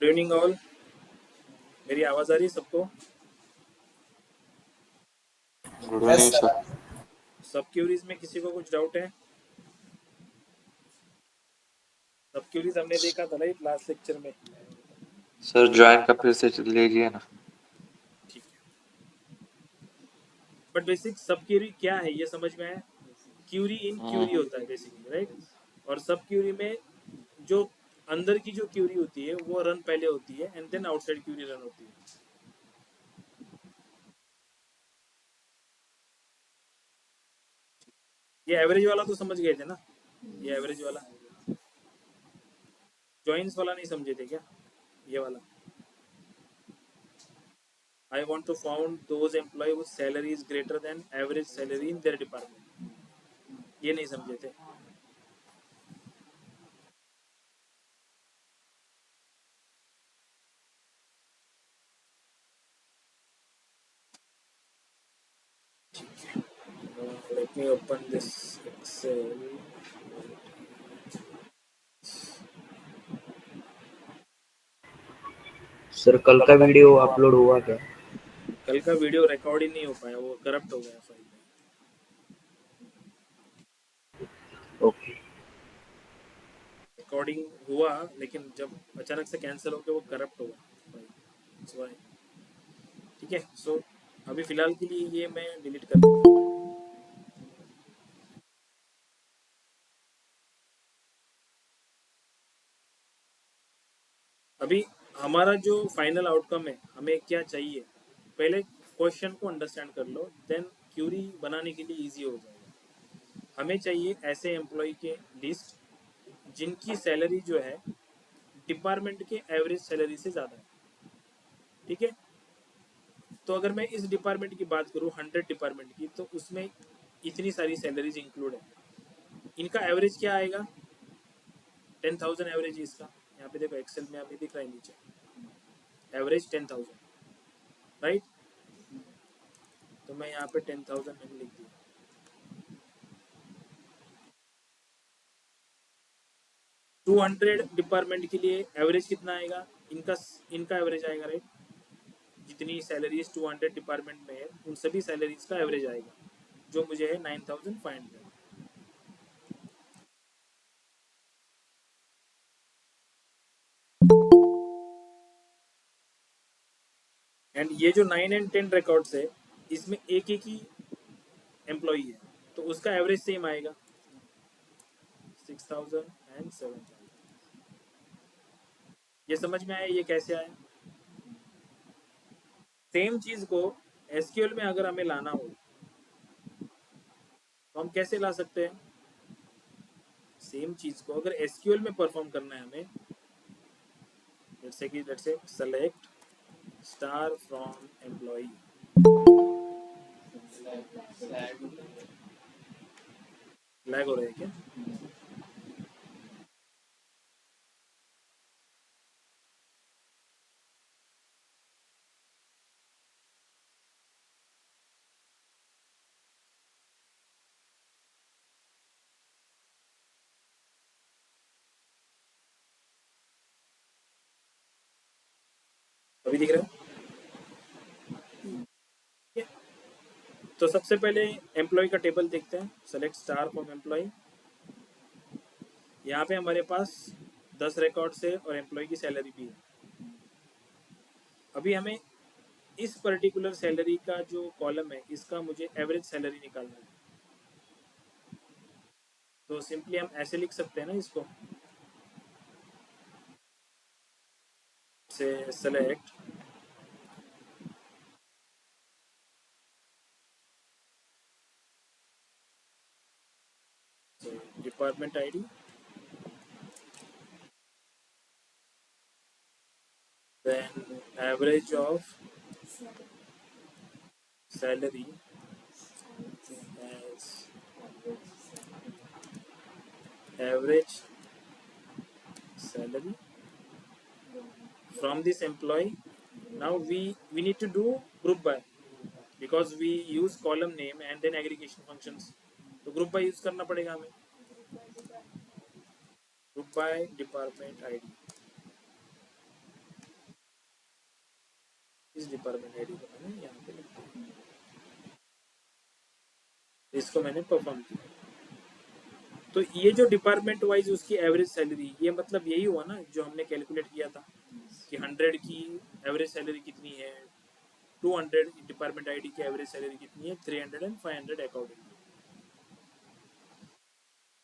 Good evening all. मेरी आवाज आ रही है सबको? Good evening sir. सब क्यूरीज में किसी को कुछ डाउट है? सब क्यूरीज हमने देखा था राइट लास्ट लेक्चर में। सर ज्वाइन का फिर से लीजिए ना। ठीक है, बट बेसिक सब क्यूरी क्या है ये समझ में आया? क्यूरी इन क्यूरी होता है बेसिकली, राइट? और सब क्यूरी में जो अंदर की जो क्यूरी होती है वो रन पहले होती है and then outside query run होती है। ये एवरेज वाला तो समझ गए थे ना? ये एवरेज वाला, जॉइंस वाला नहीं समझे थे क्या? ये वाला, I want to found those employee whose salary is greater than average salary in their department. ये नहीं समझे थे? Let me open this Excel. Sir कल का वीडियो अपलोड हुआ क्या? कल का वीडियो रिकॉर्ड ही नहीं हो पाया, वो करप्ट हो गया फाइल में। ओके। रिकॉर्डिंग हुआ लेकिन जब अचानक से कैंसिल हो गया वो करप्ट हो गया। ठीक है, सो अभी फिलहाल के लिए ये मैं डिलीट कर देता हूँ। अभी हमारा जो फाइनल आउटकम है, हमें क्या चाहिए? पहले क्वेश्चन को अंडरस्टैंड कर लो, देन क्यूरी बनाने के लिए इजी हो जाएगा। हमें चाहिए ऐसे एम्प्लॉय के लिस्ट जिनकी सैलरी जो है डिपार्टमेंट के एवरेज सैलरी से ज़्यादा है। ठीक है, तो अगर मैं इस डिपार्टमेंट की बात करूँ 100 डिपार्टमेंट की, तो उसमें इतनी सारी सैलरीज इंक्लूड है। इनका एवरेज क्या आएगा? 10,000 एवरेज इसका। यहाँ पे देखो एक्सेल में अभी दिख रहा है नीचे, एवरेज 10,000, राइट? तो मैं यहाँ पे 10,000 मैंने लिख दिया। 200 डिपार्टमेंट के लिए एवरेज कितना आएगा? इनका एवरेज आएगा, राइट? जितनी सैलरीज 200 डिपार्टमेंट में है उन सभी सैलरीज का एवरेज आएगा, जो मुझे है 9,500। एंड ये जो 9 एंड 10 रिकॉर्ड्स है, इसमें एक एक ही एम्प्लॉई है, तो उसका एवरेज सेम आएगा 6,000 एंड 7,000। ये समझ में आया? ये कैसे आया? सेम चीज को एसक्यूएल में अगर हमें लाना हो तो हम कैसे ला सकते हैं? सेम चीज को अगर एसक्यूएल में परफॉर्म करना है हमें, let's say select star from employee. Lag हो रहा है क्या? अभी दिख रहा है? तो सबसे पहले एम्प्लॉय का टेबल देखते हैं। Select star from employ. यहाँ पे हमारे पास 10 रिकॉर्ड्स है और एम्प्लॉय की सैलरी भी है। अभी हमें इस पर्टिकुलर सैलरी का जो कॉलम है इसका मुझे एवरेज सैलरी निकालना है। तो सिंपली हम ऐसे लिख सकते हैं ना इसको, से select department ID, then average of salary as average salary from this employee. Now we need to do group by, because we use column name and then aggregation functions, तो group by यूज करना पड़ेगा हमें। group by department id, इस department ID को मैंने यहाँ पे लिख दिया, इसको मैंने परफॉर्म किया। तो ये जो डिपार्टमेंट वाइज उसकी एवरेज सैलरी, ये मतलब यही हुआ ना जो हमने कैलकुलेट किया था कि 100 की एवरेज सैलरी कितनी है, 200 डिपार्टमेंट आईडी की एवरेज सैलरी कितनी है, 300 and 500 accordingly.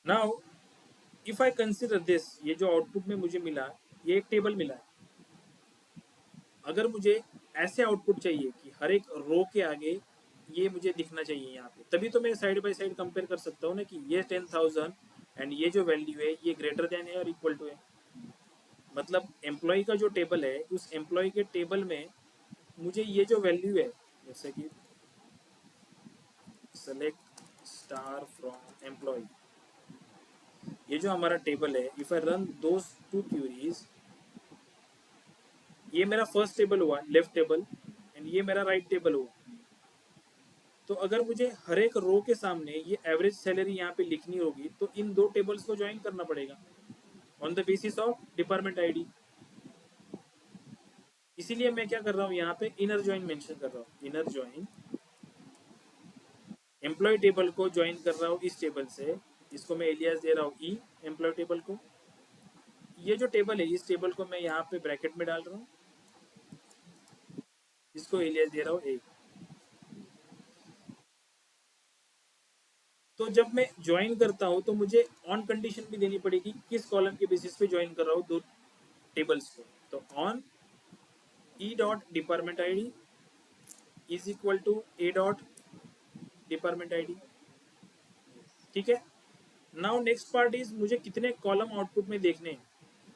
Now if I consider this, ये जो आउटपुट में मुझे मिला, ये एक टेबल मिला है। अगर मुझे ऐसे आउटपुट चाहिए कि हर एक रो के आगे ये मुझे दिखना चाहिए यहाँ पे, तभी तो मैं साइड बाय साइड कंपेयर कर सकता हूँ ना कि ये 10,000 एंड ये जो वैल्यू है ये ग्रेटर देन है और इक्वल टू है। मतलब एम्प्लॉय का जो टेबल है, उस एम्प्लॉय के टेबल में मुझे ये जो वैल्यू है, जैसे कि सेलेक्ट स्टार फ्रॉम एम्प्लॉय, ये जो हमारा टेबल है, if I run those two queries, ये मेरा फर्स्ट टेबल हुआ लेफ्ट टेबल एंड ये मेरा राइट टेबल हुआ। तो अगर मुझे हर एक रो के सामने ये एवरेज सैलरी यहाँ पे लिखनी होगी तो इन दो टेबल्स को ज्वाइन करना पड़ेगा on the basis of department ID. इसीलिए मैं क्या कर रहा हूँ यहाँ पे इनर ज्वाइन मेंशन कर रहा हूँ। इनर ज्वाइन एम्प्लॉय टेबल को ज्वाइन कर रहा हूँ इस टेबल से, इसको मैं एलियास दे रहा हूँ ई एम्प्लॉय टेबल को। ये जो टेबल है इस टेबल को मैं यहाँ पे ब्रैकेट में डाल रहा हूँ, इसको एलियास दे रहा हूँ ए। तो जब मैं ज्वाइन करता हूँ तो मुझे ऑन कंडीशन भी देनी पड़ेगी, किस कॉलम के बेसिस पे ज्वाइन कर रहा हूँ दो टेबल्स को। तो on E dot department ID is equal to A dot department ID. ठीक है। नाउ नेक्स्ट पार्ट इज मुझे कितने कॉलम आउटपुट में देखने हैं।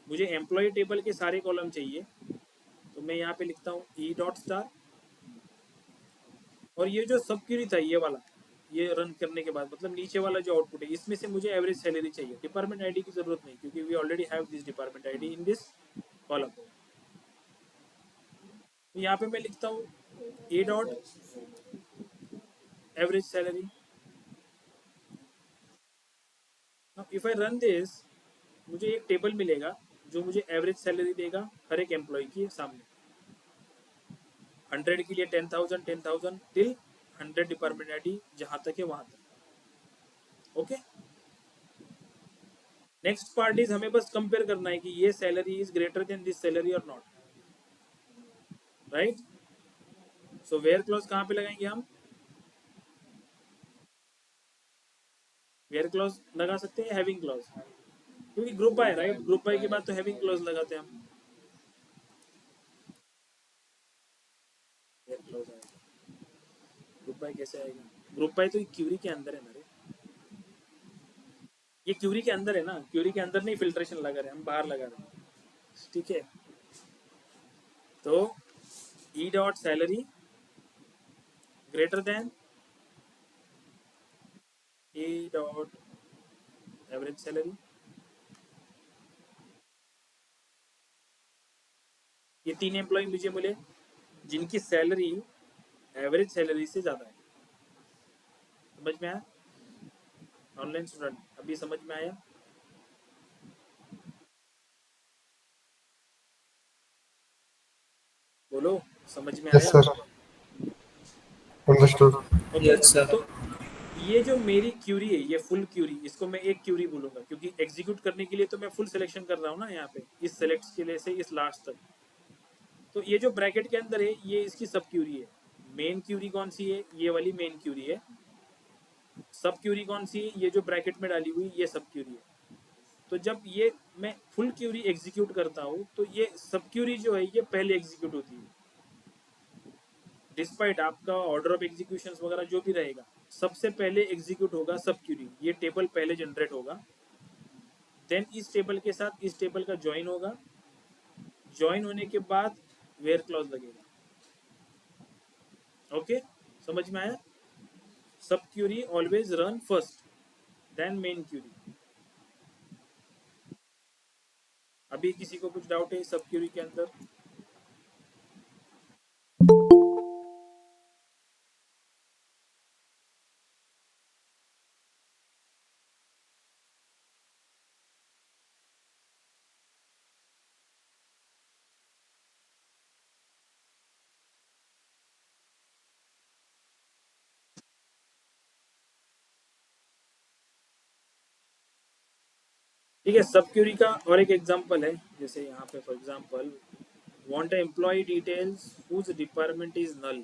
मुझे एम्प्लॉय टेबल के सारे कॉलम चाहिए, तो मैं यहाँ पे लिखता हूँ ई डॉट स्टार, और ये जो सब क्वेरी था ये वाला, ये रन करने के बाद मतलब नीचे वाला जो आउटपुट है इसमें से मुझे एवरेज सैलरी चाहिए। डिपार्टमेंट आईडी की जरूरत नहीं क्योंकि we already have this department ID in this column. तो यहाँ पे मैं लिखता हूँ A dot average salary. If I run this, मुझे एक टेबल मिलेगा जो मुझे एवरेज सैलरी देगा हर एक एम्प्लॉय के सामने। 100 के लिए 10,000 10,000 टिल 100 डिपार्टमेंट आईडी जहां तक है वहां तक। ओके। नेक्स्ट पार्ट इज हमें बस कंपेयर करना है कि ये salary is greater than this salary or not, right. So where clause कहां पे लगाएंगे हम? वेयर क्लॉज लगा सकते हैं हैविंग क्लॉज, क्योंकि group by, right, group by के बाद तो हैविंग क्लॉज लगाते हैं हम। वेयर क्लॉज आएगा, ग्रुप बाय कैसे आएगा? ग्रुप बाय तो क्यूरी के अंदर है ना रे, ये क्यूरी के अंदर है ना, क्यूरी के अंदर नहीं फिल्ट्रेशन लगा रहे हम, बाहर लगा रहे हैं। ठीक है। तो E dot salary greater than ए डॉट एवरेज सैलरी। ये तीन एम्प्लॉय मुझे मिले जिनकी सैलरी एवरेज सैलरी से ज्यादा है। समझ में आया? ऑनलाइन स्टूडेंट अभी समझ में आया? बोलो, समझ में Yes, आया? sir. Understood. Okay. Yes, sir. तो ये जो मेरी क्यूरी है, ये फुल क्यूरी, इसको मैं एक क्यूरी बोलूंगा क्योंकि एग्जीक्यूट करने के लिए तो मैं फुल सिलेक्शन कर रहा हूँ ना यहाँ पे, इस सेलेक्ट के लिए से इस लास्ट तक। तो ये जो ब्रैकेट के अंदर है ये इसकी सब क्यूरी है। मेन क्यूरी कौन सी है? ये वाली मेन क्यूरी है। सब क्यूरी कौन सी है? ये जो ब्रैकेट में डाली हुई ये सब क्यूरी है। तो जब ये मैं फुल क्यूरी एग्जीक्यूट करता हूँ तो ये सब क्यूरी जो है ये पहले एग्जीक्यूट होती है, डिस्पाइट आपका ऑर्डर ऑफ एग्जीक्यूशन वगैरह जो भी रहेगा, सबसे पहले एग्जीक्यूट होगा सब क्यूरी। ये टेबल पहले जनरेट होगा, देन इस टेबल के साथ इस टेबल का ज्वाइन होगा, ज्वाइन होने के बाद वेयर क्लॉज लगेगा। ओके, समझ में आया? Subquery always run first then main query. अभी किसी को कुछ डाउट है सब क्यूरी के अंदर? ठीक है। सब क्यूरी का और एक एग्जांपल है, जैसे यहाँ पे for example want employee details whose department is null.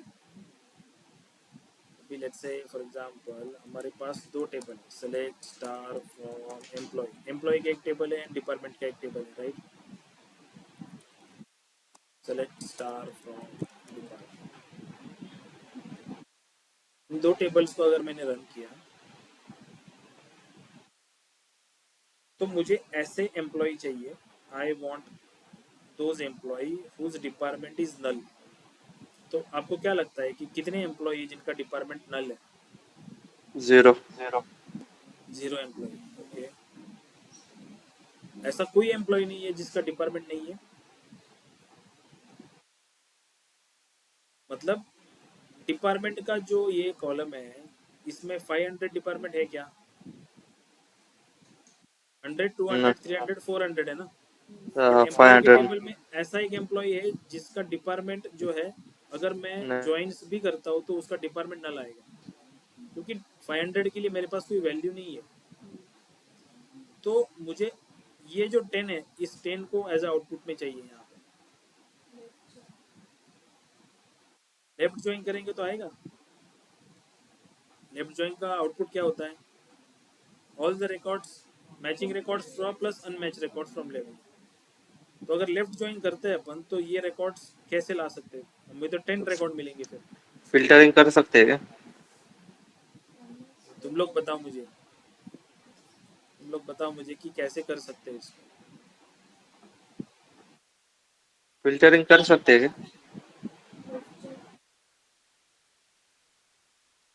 अभी लेट्स से फॉर एग्जांपल हमारे पास दो टेबल है, select star from employ. Employ का एक टेबल है, डिपार्टमेंट का एक टेबल है, right. Select star from department. इन दो टेबल्स को अगर मैंने रन किया तो मुझे ऐसे एम्प्लॉय चाहिए। I want those employee whose department is null. तो आपको क्या लगता है कि कितने एम्प्लॉय जिनका डिपार्टमेंट नल है? 0. Zero employee. ओके। ऐसा कोई एम्प्लॉय नहीं है जिसका डिपार्टमेंट नहीं है? मतलब डिपार्टमेंट का जो ये कॉलम है इसमें 500 डिपार्टमेंट है क्या? 100, 200, 300, 400 है ना। बट एम्प्लॉय के 500. टेबल में ऐसा एक एम्प्लॉय है जिसका डिपार्टमेंट जो है, अगर मैं ज्वाइंस भी करता हूँ तो उसका डिपार्टमेंट नल आएगा, क्योंकि 500 के लिए मेरे पास कोई वैल्यू नहीं है। तो मुझे ये जो 10 है, इस 10 को एज आउटपुट में चाहिए। यहाँ पे लेफ्ट ज्वाइन करेंगे तो आएगा। लेफ्ट ज्वाइन का आउटपुट क्या होता है? All the records matching records from plus unmatch records from level. तो अगर लेफ्ट ज्वाइन करते हैं अपन तो ये रिकॉर्ड्स कैसे ला सकते हैं? हमें तो 10 रिकॉर्ड मिलेंगे। फिर फिल्टरिंग कर सकते हैं क्या? तुम लोग बताओ मुझे, तुम लोग बताओ मुझे कि कैसे कर सकते हैं इसको। फिल्टरिंग कर सकते हैं क्या?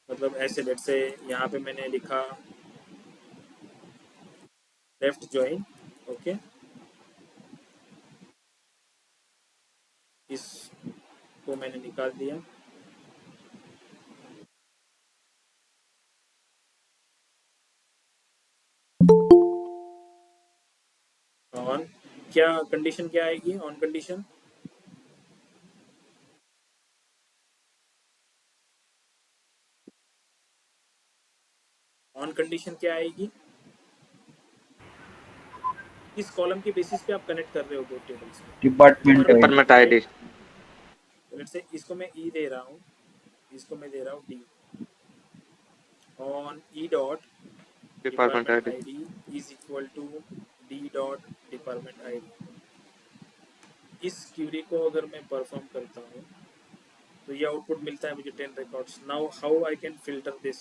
मतलब ऐसे लेट से यहाँ पे मैंने लिखा लेफ्ट ज्वाइन, ओके। इसको मैंने निकाल दिया। ऑन क्या कंडीशन क्या आएगी? ऑन कंडीशन ऑन कंडीशन क्या आएगी? किस कॉलम के बेसिस पे आप कनेक्ट कर रहे हो दो टेबल्स में? डिपार्टमेंट है। Department ID. लेट से इसको मैं ई दे रहा हूँ, इसको मैं दे रहा हूँ D. On E dot department department ID. ID is equal to D dot department ID. इस क्यूरी को अगर मैं परफॉर्म करता हूँ तो ये आउटपुट मिलता है मुझे 10 records. Now how I can filter this?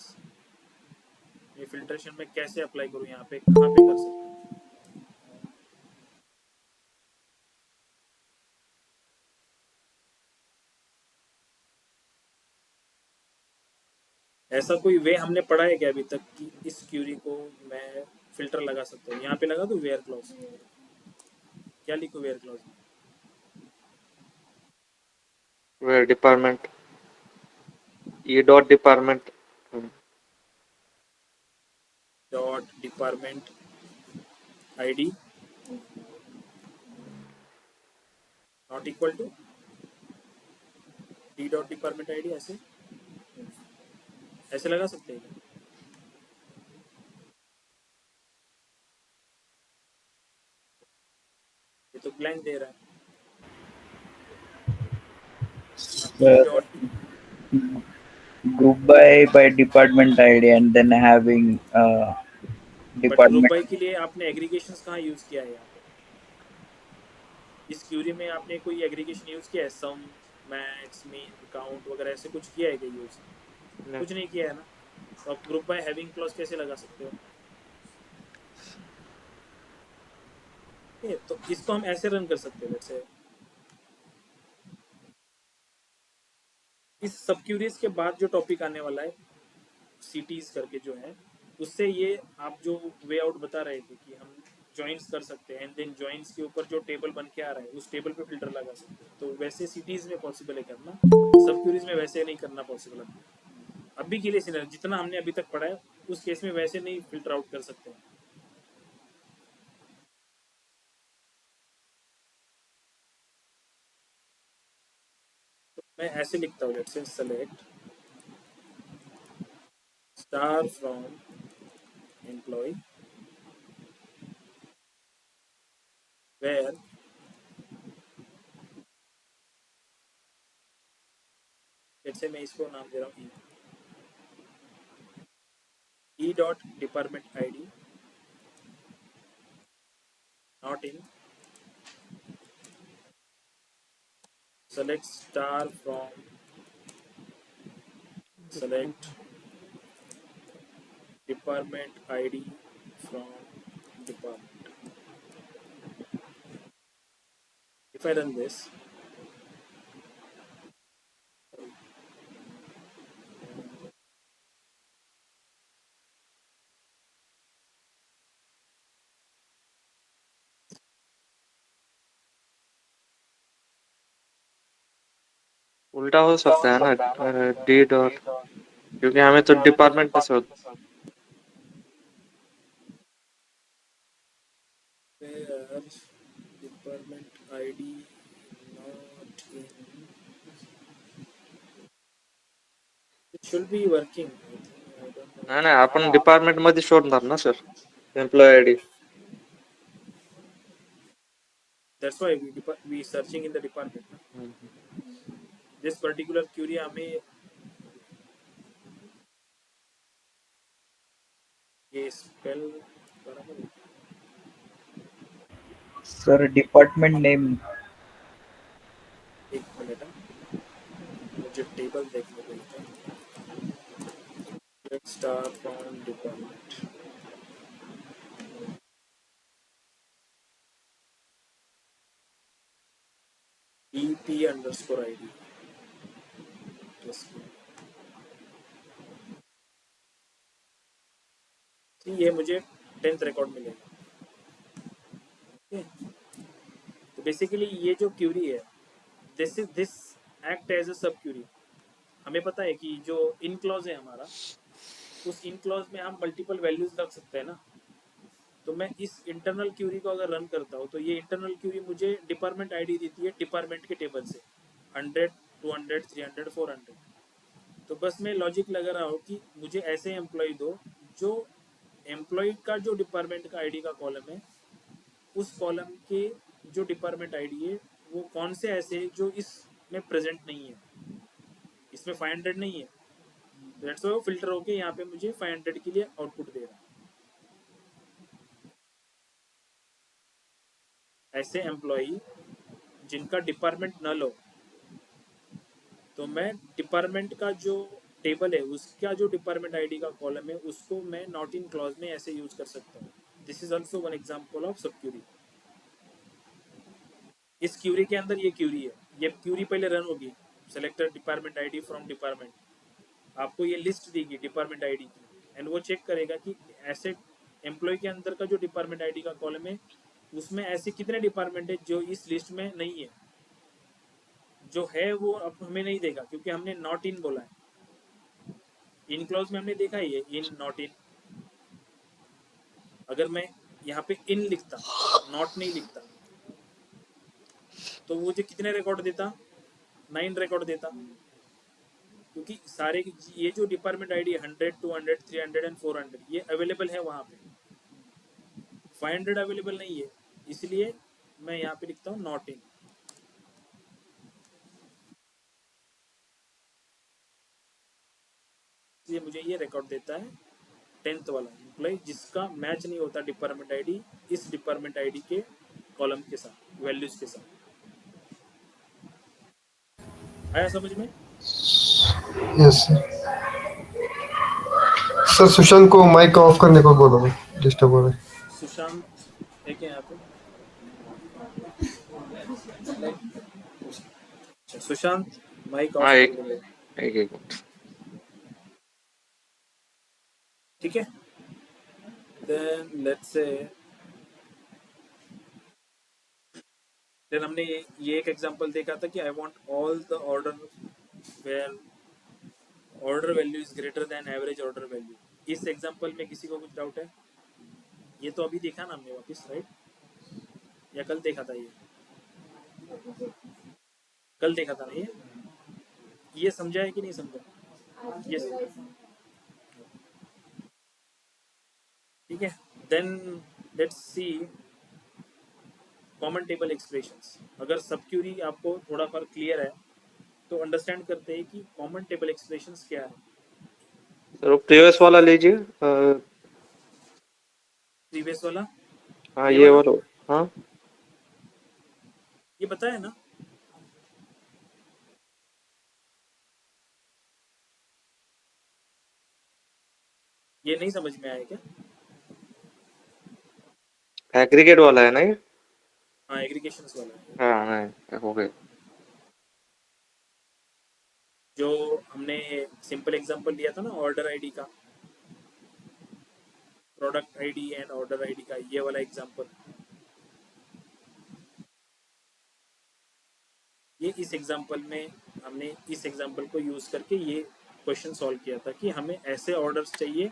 ये फिल्ट्रेशन में कैसे अप्लाई करूँ? यहाँ पे कहाँ पे कर सकता हूँ? ऐसा कोई वे हमने पढ़ा है क्या अभी तक कि इस क्यूरी को मैं फिल्टर लगा सकता हूँ? यहाँ पे लगा दूँ वेयर क्लॉज। क्या लिखूँ वेयर क्लॉज में? Where department E dot department dot department ID not equal to D dot department ID. ऐसे ऐसे लगा सकते हैं क्या? ये तो ब्लैंक दे रहा है। D dot Group by department ID and then having but group department. By के लिए आपने एग्रीगेशन कहाँ यूज किया है? यहाँ पे इस क्यूरी में आपने कोई एग्रीगेशन यूज किया है? सम, मैक्स, मीन, काउंट वगैरह ऐसे कुछ किया है क्या यूज? कुछ नहीं किया है ना। तो आप ग्रुप बाय हैविंग क्लॉज कैसे लगा सकते हो? तो इसको हम ऐसे रन कर सकते हैं। जैसे इस सब क्यूरीज के बाद जो टॉपिक आने वाला है सीटीज करके जो है, उससे ये आप जो वे आउट बता रहे थे कि हम ज्वाइंट्स कर सकते हैं एंड देन ज्वाइंट्स के ऊपर जो टेबल बन के आ रहा है उस टेबल पे फिल्टर लगा सकते हैं, तो वैसे सीटीज में पॉसिबल है करना, सब क्यूरीज में वैसे नहीं करना पॉसिबल है। अभी के लिए सिनेरियो जितना हमने अभी तक पढ़ा है उस केस में वैसे नहीं फिल्टर आउट कर सकते हैं। तो मैं ऐसे लिखता हूँ, let's say select star from employ where जैसे मैं इसको नाम दे रहा हूँ e dot department id not in select star from select department id from department. If I run this, उल्टा हो सकता है ना, डी डॉट, क्योंकि हमें तो डिपार्टमेंट में से where department id not in, it should be working. I don't know. नाही नाही, आपण डिपार्टमेंट मध्ये शोधणार ना sir, employee ID. That's why we searching in the department. This particular query हमें ये spell बराबर है? Sir, department name. एक मिनट मुझे टेबल देखने देता है. Let's start from department. EP underscore ID. ये मुझे 10th रिकॉर्ड मिलेगा. तो बेसिकली ये जो क्यूरी है, दिस एक्ट एज अ सब क्यूरी. हमें पता है कि जो इन क्लॉज है हमारा, उस इन क्लॉज में हम मल्टीपल वैल्यूज रख सकते हैं ना. तो मैं इस इंटरनल क्यूरी को अगर रन करता हूँ तो ये इंटरनल क्यूरी मुझे डिपार्टमेंट आईडी देती है डिपार्टमेंट के टेबल से 100, 200, 300, 400. तो बस मैं लॉजिक लगा रहा हूँ कि मुझे ऐसे एम्प्लॉय दो जो एम्प्लॉय का जो डिपार्टमेंट का आईडी का कॉलम है, उस कॉलम के जो डिपार्टमेंट आईडी है वो कौन से ऐसे है जो इसमें प्रेजेंट नहीं है. इसमें 500 नहीं है, दैट्स व्हाई वो फिल्टर होके यहाँ पे मुझे 500 के लिए आउटपुट दे रहा है. ऐसे एम्प्लॉई जिनका डिपार्टमेंट नल हो, तो मैं डिपार्टमेंट का जो टेबल है उसका जो डिपार्टमेंट आईडी का कॉलम है उसको मैं नॉट इन क्लॉज में ऐसे यूज कर सकता हूँ. This is also one example of सब क्यूरी. इस क्यूरी के अंदर ये क्यूरी है. ये क्यूरी पहले रन होगी, selector department ID from department. आपको ये लिस्ट देगी डिपार्टमेंट आईडी की, एंड वो चेक करेगा कि ऐसे एम्प्लॉय के अंदर का जो डिपार्टमेंट आईडी का कॉलम है उसमें ऐसे कितने डिपार्टमेंट है जो इस लिस्ट में नहीं है. जो है वो अब हमें नहीं देगा क्योंकि हमने नॉट इन बोला है. इन क्लॉज में हमने देखा है ये इन नॉट इन. अगर मैं यहाँ पे इन लिखता, नॉट नहीं लिखता, तो मुझे कितने रिकॉर्ड देता? 9 रिकॉर्ड देता. क्योंकि सारे ये जो डिपार्टमेंट आईडी 100, 200, 300 एंड 400 ये अवेलेबल है वहाँ पे. 500 अवेलेबल नहीं है, इसलिए मैं यहाँ पे लिखता हूँ नॉट इन. इसलिए मुझे ये रिकॉर्ड देता है 10th वाला एम्प्लॉय जिसका मैच नहीं होता डिपार्टमेंट आईडी इस डिपार्टमेंट आईडी के कॉलम के साथ, वैल्यूज के साथ. आया समझ में? Yes sir. सुशांत को माइक ऑफ करने को बोलो, डिस्टर्ब हो रहा है. सुशांत एक है यहाँ पे. अच्छा, सुशांत माइक ऑफ हाँ, कर दो. एक मिनट. ठीक है. देन लेट्स से देन हमने ये एक एग्जांपल देखा था कि I want all the order where order value is greater than average order value. इस एग्जांपल में किसी को कुछ डाउट है? ये तो अभी देखा ना हमने वापस, राइट? या कल देखा था? कल देखा था ना ये समझा है कि नहीं समझा? यस, ठीक है. Then let's see common table expressions. अगर सब क्यूरी आपको थोड़ा फर्क क्लियर है तो अंडरस्टैंड करते हैं कि कॉमन टेबल एक्सप्रेशंस क्या है। सर प्रीवियस वाला लीजिए। प्रीवियस वाला हाँ ये ये वाला वाला। हाँ ये बताया ना। ये नहीं समझ में आया क्या? एग्रीगेट वाला है ना ये? हाँ एग्रीगेशंस वाला है। हाँ नहीं हो गए। जो हमने सिंपल एग्जांपल लिया था ना ऑर्डर आईडी का, product ID and order ID का, ये वाला एग्जांपल, ये इस एग्जांपल में हमने इस एग्जांपल को यूज करके ये क्वेश्चन सॉल्व किया था कि हमें ऐसे ऑर्डर्स चाहिए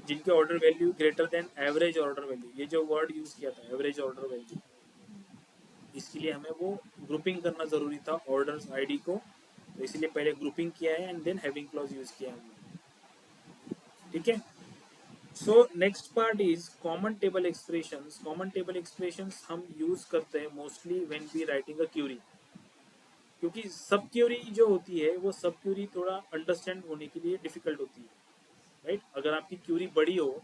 जिनके order value greater than average order value. ये जो वर्ड यूज किया था एवरेज ऑर्डर वैल्यू, इसके लिए हमें वो ग्रुपिंग करना जरूरी था ऑर्डर्स आईडी को, तो इसलिए पहले ग्रुपिंग किया है and then having clause use किया है। ठीक है। So next part is common table expressions. Common table expressions हम यूज करते हैं mostly when we writing a query, क्योंकि सब क्यूरी जो होती है वो सब क्यूरी थोड़ा अंडरस्टैंड होने के लिए डिफिकल्ट होती है, राइट। अगर आपकी क्यूरी बड़ी हो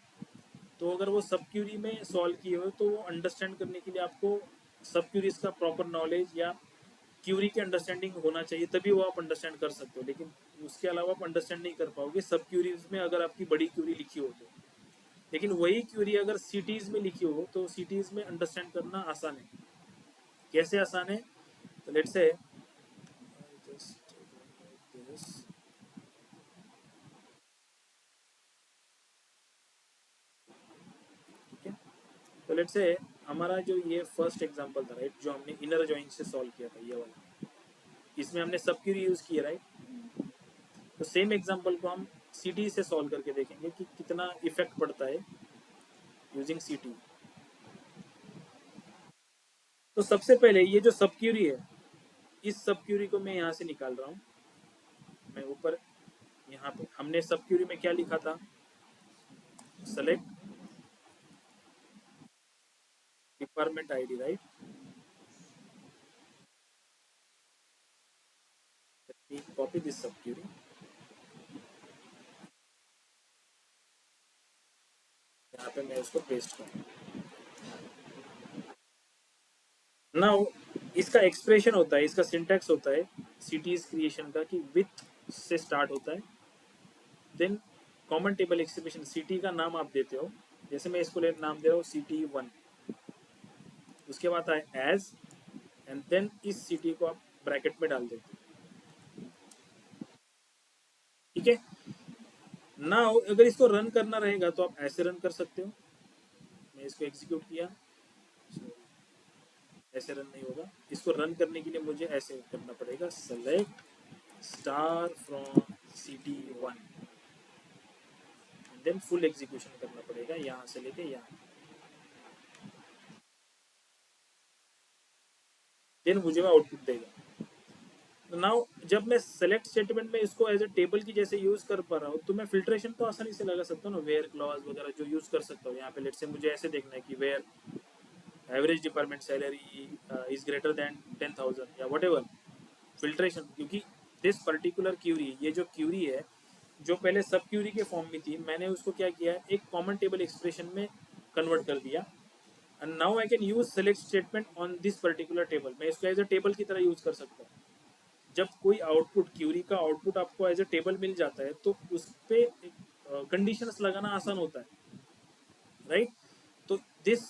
तो अगर वो सब क्यूरी में सॉल्व किए हो तो वो अंडरस्टैंड करने के लिए आपको सब क्यूरीज का प्रॉपर नॉलेज या क्यूरी की अंडरस्टैंडिंग होना चाहिए, तभी वो आप अंडरस्टैंड कर सकते हो। लेकिन उसके अलावा आप अंडरस्टैंड नहीं कर पाओगे सब क्यूरीज में अगर आपकी बड़ी क्यूरी लिखी हो तो। लेकिन वही क्यूरी अगर सिटीज में लिखी हो तो सिटीज में अंडरस्टैंड करना आसान है। कैसे आसान है? तो लेट्स से ठीक है। तो लेट्स से हमारा जो ये फर्स्ट एग्जांपल था, राइट, जो हमने इनर जॉइन से सॉल्व किया था, ये वाला, इसमें हमने सब क्यूरी यूज किया, राइट। तो सेम एग्जांपल को हम सिटी से सॉल्व करके देखेंगे कि कितना इफेक्ट पड़ता है यूजिंग सिटी। तो सबसे पहले ये जो सब क्यूरी है, इस सब क्यूरी को मैं यहाँ से निकाल रहा हूँ। मैं ऊपर यहाँ पे हमने सब क्यूरी में क्या लिखा था, select department ID, right. Copy this सब क्यूरी, यहाँ पे मैं उसको पेस्ट करूँ। नाउ इसका एक्सप्रेशन होता है, इसका सिंटैक्स होता है सिटीज क्रिएशन का कि विथ से स्टार्ट होता है, then common table expression, city का नाम आप देते हो, जैसे मैं इसको नाम दे रहा हूँ सिटी 1, उसके बाद आए एज, एंड देन इस सिटी को आप ब्रैकेट में डाल देते हो। ठीक है। नाउ अगर इसको रन करना रहेगा तो आप ऐसे रन कर सकते हो। मैं इसको एग्जीक्यूट किया, ऐसे रन नहीं होगा। इसको रन करने के लिए मुझे ऐसे करना पड़ेगा, select star from city 1, then full execution करना पड़ेगा यहाँ से लेके यहाँ, देन मुझे वो आउटपुट देगा। तो नाउ जब मैं सेलेक्ट स्टेटमेंट में इसको एज ए टेबल की जैसे यूज कर पा रहा हूँ तो मैं फिल्ट्रेशन तो आसानी से लगा सकता हूँ ना, वेयर क्लॉज वगैरह जो यूज कर सकता हूँ। यहाँ पे लेट से मुझे ऐसे देखना है कि where average department salary is greater than 10,000 या वट एवर फिल्ट्रेशन, क्योंकि दिस पर्टिकुलर क्यूरी, ये जो क्यूरी है जो पहले सब क्यूरी के फॉर्म में थी, मैंने उसको क्या किया, एक कॉमन टेबल एक्सप्रेशन में कन्वर्ट कर दिया। And now I can use select statement on this particular table. मैं इसको एज ए टेबल की तरह यूज कर सकता हूँ। जब कोई आउटपुट क्यूरी का आउटपुट आपको एज ए टेबल मिल जाता है तो उस पर कंडीशंस लगाना आसान होता है, राइट। तो this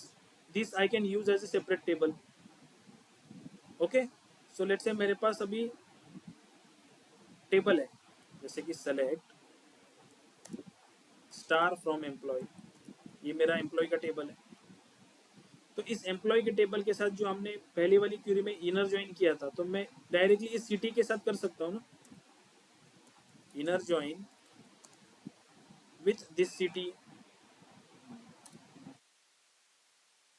this I can use as a separate table. Okay, so let's say मेरे पास अभी टेबल है, जैसे कि सेलेक्ट स्टार फ्रॉम एम्प्लॉय, ये मेरा एम्प्लॉय का टेबल है। तो इस एम्प्लॉय के टेबल के साथ जो हमने पहली वाली क्यूरी में इनर ज्वाइन किया था, तो मैं डायरेक्टली इस सिटी के साथ कर सकता हूँ ना, inner join with this city,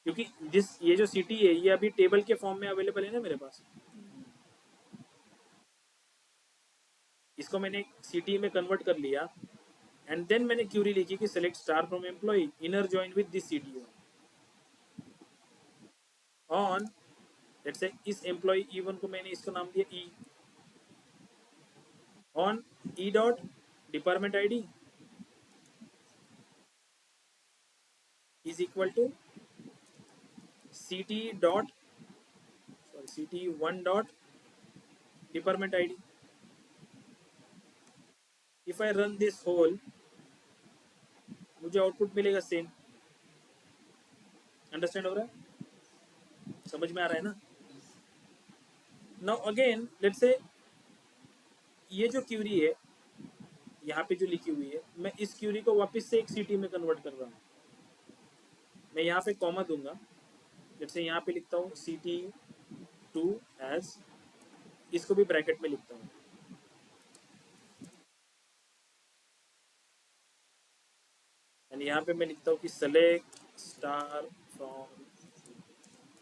क्योंकि दिस ये जो सिटी है ये अभी टेबल के फॉर्म में अवेलेबल है ना मेरे पास। इसको मैंने सिटी में कन्वर्ट कर लिया एंड देन मैंने क्यूरी लिखी कि select star from employ inner join with this city. On let's say इस एम्प्लॉय E1 को मैंने इसका नाम दिया E, on E dot department ID is equal to CT dot CT1 dot department ID. If I run this whole मुझे output मिलेगा same. Understand हो रहा है, समझ में आ रहा है ना. नाउ अगेन लेट्स से ये जो क्यूरी है यहाँ पे जो लिखी हुई है, मैं इस क्यूरी को वापस से एक CT में कन्वर्ट कर रहा हूँ. मैं यहाँ पे कॉमा दूंगा. जैसे यहाँ पे लिखता हूँ CT2 एज, इसको भी ब्रैकेट में लिखता हूँ. एंड यहाँ पे मैं लिखता हूँ कि select star from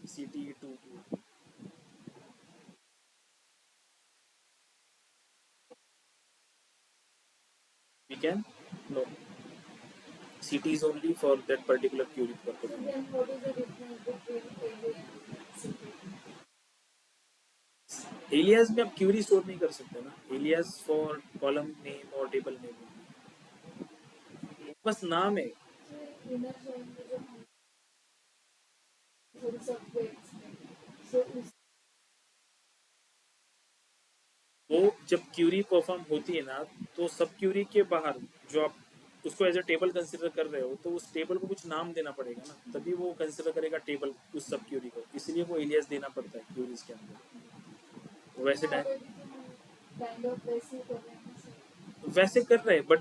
CT2. We can no. CT is only for that particular query purpose. So then what is the difference between alias and CT? Alias में आप क्यूरी स्टोर नहीं कर सकते ना. एलियास फॉर कॉलम नेम और table name बस नाम है. So inner join में जो हम थोड़ी सब weights हैं, so उस वो जब क्यूरी परफॉर्म होती है ना, तो सब क्यूरी के बाहर जो आप उसको एज अ टेबल कंसिडर कर रहे हो, तो उस टेबल को कुछ नाम देना पड़ेगा ना, तभी वो कंसिडर करेगा टेबल उस सब क्यूरी को. इसलिए वो एलियास देना पड़ता है क्यूरीज के अंदर. वैसे यहाँ पे भी तो हम kind of वैसे ही कर रहे हैं ना sir. वैसे कर रहे हैं, बट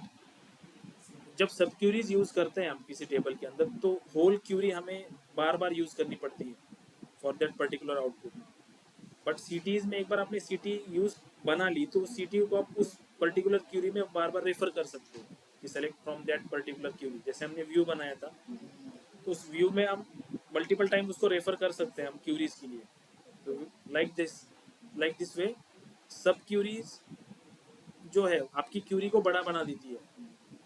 जब सब क्यूरीज यूज करते हैं हम किसी टेबल के अंदर, तो होल क्यूरी हमें बार बार यूज करनी पड़ती है for that particular output. But cities में एक बार आपने सीटी यूज बना ली, तो उस सीटी को आप उस पर्टिकुलर क्यूरी में बार बार रेफर कर सकते हो कि select from that particular query. जैसे हमने व्यू बनाया था, तो उस व्यू में हम मल्टीपल टाइम उसको रेफर कर सकते हैं हम क्यूरीज के लिए. तो लाइक दिस वे सब क्यूरीज जो है आपकी क्यूरी को बड़ा बना देती है,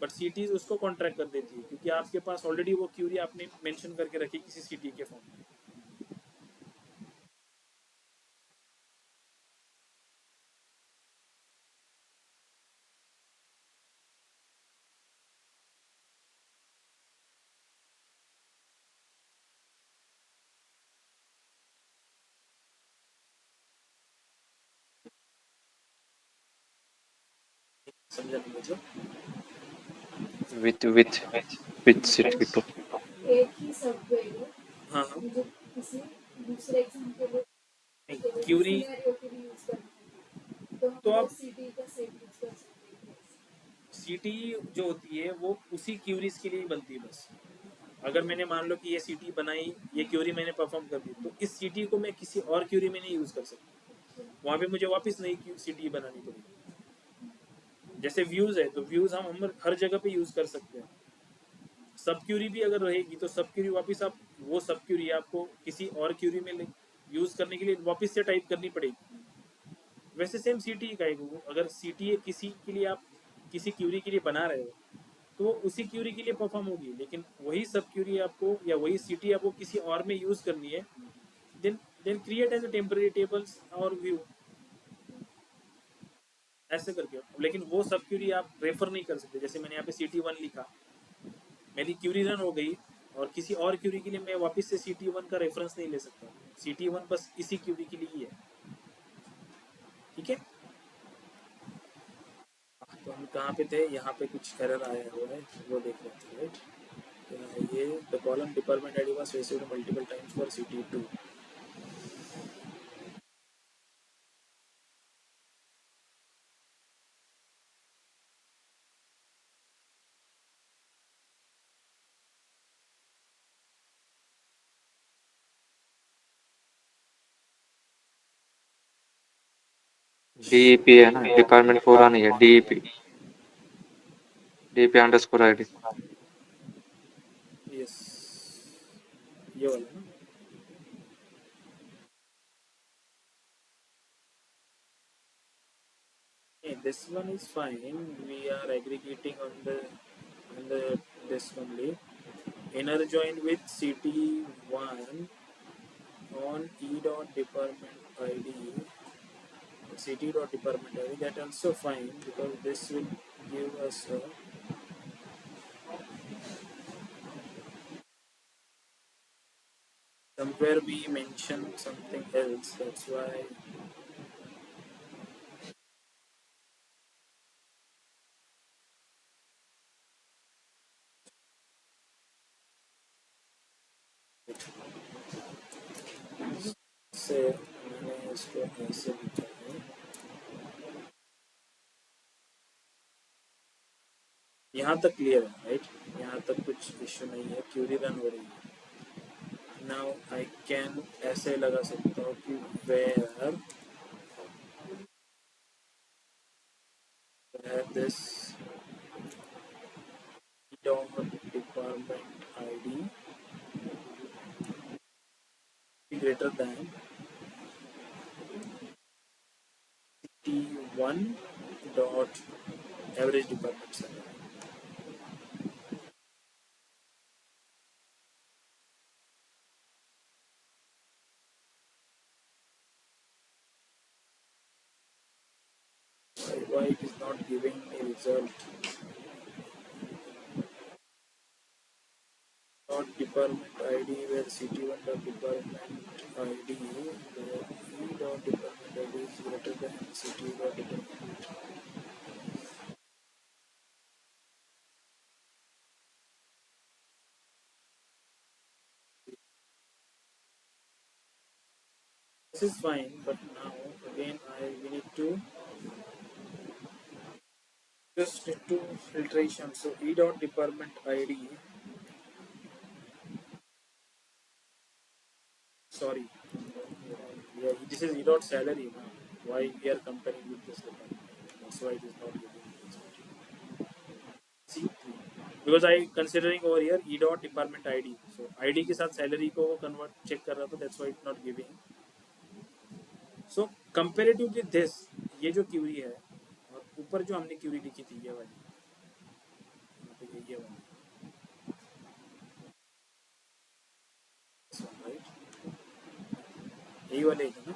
बट सीटीज उसको कॉन्ट्रैक्ट कर देती है, क्योंकि आपके पास ऑलरेडी वो क्यूरी आपने मेंशन करके रखी किसी सीटी के फॉर्म में. समझा नहीं मुझे. with CT2. एक ही सब weight है, हाँ हाँ. मुझे किसी दूसरे एग्जाम के लिए क्यूरी scenario के लिए यूज करना है, तो हम तो वो आप CT का सेम यूज कर सकते हैं. सीटी जो होती है वो उसी क्यूरीज के लिए ही बनती है बस. अगर मैंने मान लो कि ये सीटी बनाई, ये क्यूरी मैंने परफॉर्म कर दी, तो इस सीटी को मैं किसी और क्यूरी में नहीं यूज कर सकता. वहाँ पे मुझे वापस नई सीटी बनानी पड़ेगी. जैसे व्यूज है, तो व्यूज हम हर जगह पे यूज कर सकते हैं. सब क्यूरी भी अगर रहेगी, तो सब क्यूरी वापस आप वो सब क्यूरी आपको किसी और क्यूरी में यूज करने के लिए वापस से टाइप करनी पड़ेगी. वैसे सेम सीटी का है वो. अगर सीटी किसी के लिए आप किसी क्यूरी के लिए बना रहे हो, तो वो उसी क्यूरी के लिए परफॉर्म होगी, लेकिन वही सब क्यूरी आपको या वही सीटी आपको किसी और में यूज करनी है, then create as a temporary tables और व्यू ऐसे करके. लेकिन वो सब क्यूरी आप रेफर नहीं कर सकते. जैसे मैंने यहाँ पे CT1 लिखा, मेरी क्यूरी रन हो गई, और किसी और क्यूरी के लिए मैं वापस से CT1 का रेफरेंस नहीं ले सकता. CT1 बस इसी क्यूरी के लिए ही है. ठीक है. तो हम कहाँ पे थे, यहाँ पे कुछ एरर आया हुआ है, वो देख रहे थे. राइट, ये the column department ID was received multiple times for CT2. DEP है ना, डिपार्टमेंट पूरा नहीं है. DEP underscore ID. यस, ये वाला ना. Okay, this one is fine. We are aggregating on the this only. Inner join with CT1 on e dot department id ct dot department id, that also fine because this will give us a somewhere we mentioned something else, that's why से मैंने इसको ऐसे लिखा है। यहाँ तक clear है right, यहाँ तक कुछ इश्यू नहीं है, क्यूरी रन हो रही है। नाउ आई कैन ऐसे लगा सकता हूँ कि where this dot department ID greater than T1 dot average department salary. Why it is not giving me result? Dot department ID where CT1 dot department ID where E dot department ID is greater than CT dot department. This is fine, but now again we need to just need to filtration. So E dot department ID. Sorry. Yeah, this is E dot salary now. Why we are comparing with this department? That's why it is not giving result. See, because I considering over here E dot department ID. So ID के साथ salary को convert check कर रहा था. That's why it's not giving. So comparatively this, ये जो query है और ऊपर जो हमने query लिखी थी ये वाली, ये वाली, right? यही वाले थे ना?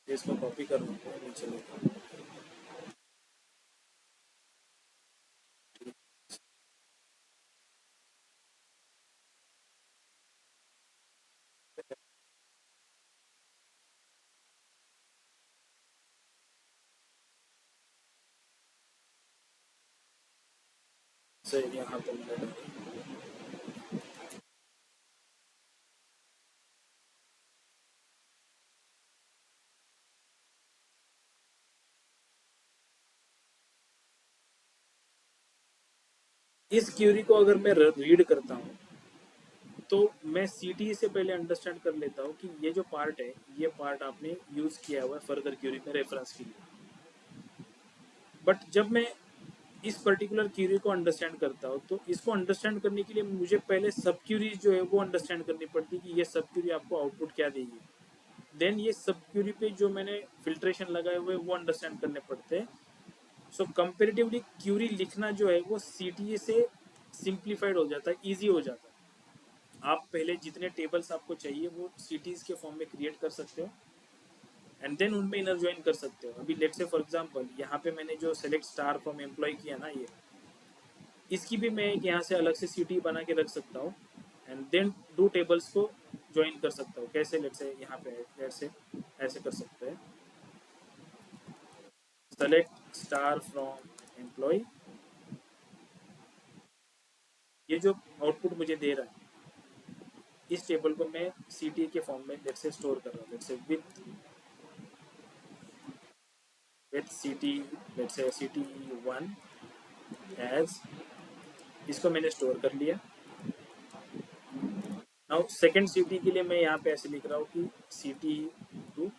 इसको कॉपी कर लूँ नीचे लेकर से यहाँ पर लगा इस क्यूरी को अगर मैं रीड करता हूँ तो मैं सीटी से पहले अंडरस्टैंड कर लेता हूँ कि ये जो पार्ट है ये पार्ट आपने यूज किया हुआ है फर्दर क्यूरी में रेफरेंस के लिए। बट जब मैं इस पर्टिकुलर क्यूरी को अंडरस्टैंड करता हूँ तो इसको अंडरस्टैंड करने के लिए मुझे पहले सब क्यूरी जो है वो अंडरस्टैंड करनी पड़ती है कि ये सब क्यूरी आपको आउटपुट क्या देगी। देन ये सब क्यूरी पे जो मैंने फिल्ट्रेशन लगाए हुए वो अंडरस्टैंड करने पड़ते हैं। सो कंपेरेटिवली क्यूरी लिखना जो है वो सीटीए से सिंप्लीफाइड हो जाता है, ईजी हो जाता है। आप पहले जितने टेबल्स आपको चाहिए वो सीटीज के फॉर्म में क्रिएट कर सकते हो एंड देन उनमें इनर ज्वाइन कर सकते हो। अभी लेट्स से फॉर एग्जांपल यहाँ पे मैंने जो सेलेक्ट स्टार फ्रॉम एम्प्लॉय किया ना, ये इसकी भी मैं यहाँ से अलग से सीटी बना के रख सकता हूँ एंड देन दो टेबल्स को ज्वाइन कर सकता हूँ। कैसे? लेट्स से यहाँ पे ऐसे ऐसे कर सकते हैं, सेलेक्ट स्टार फ्रॉम एम्प्लॉय, ये जो आउटपुट मुझे दे रहा है इस टेबल को मैं सीटी के फॉर्म में लेट्स से स्टोर कर रहा हूँ। लेट्स से विथ सीटी, लेट्स से CT1 एज, इसको मैंने स्टोर कर लिया। नाउ सेकंड सीटी के लिए मैं यहाँ पे ऐसे लिख रहा हूँ कि CT2।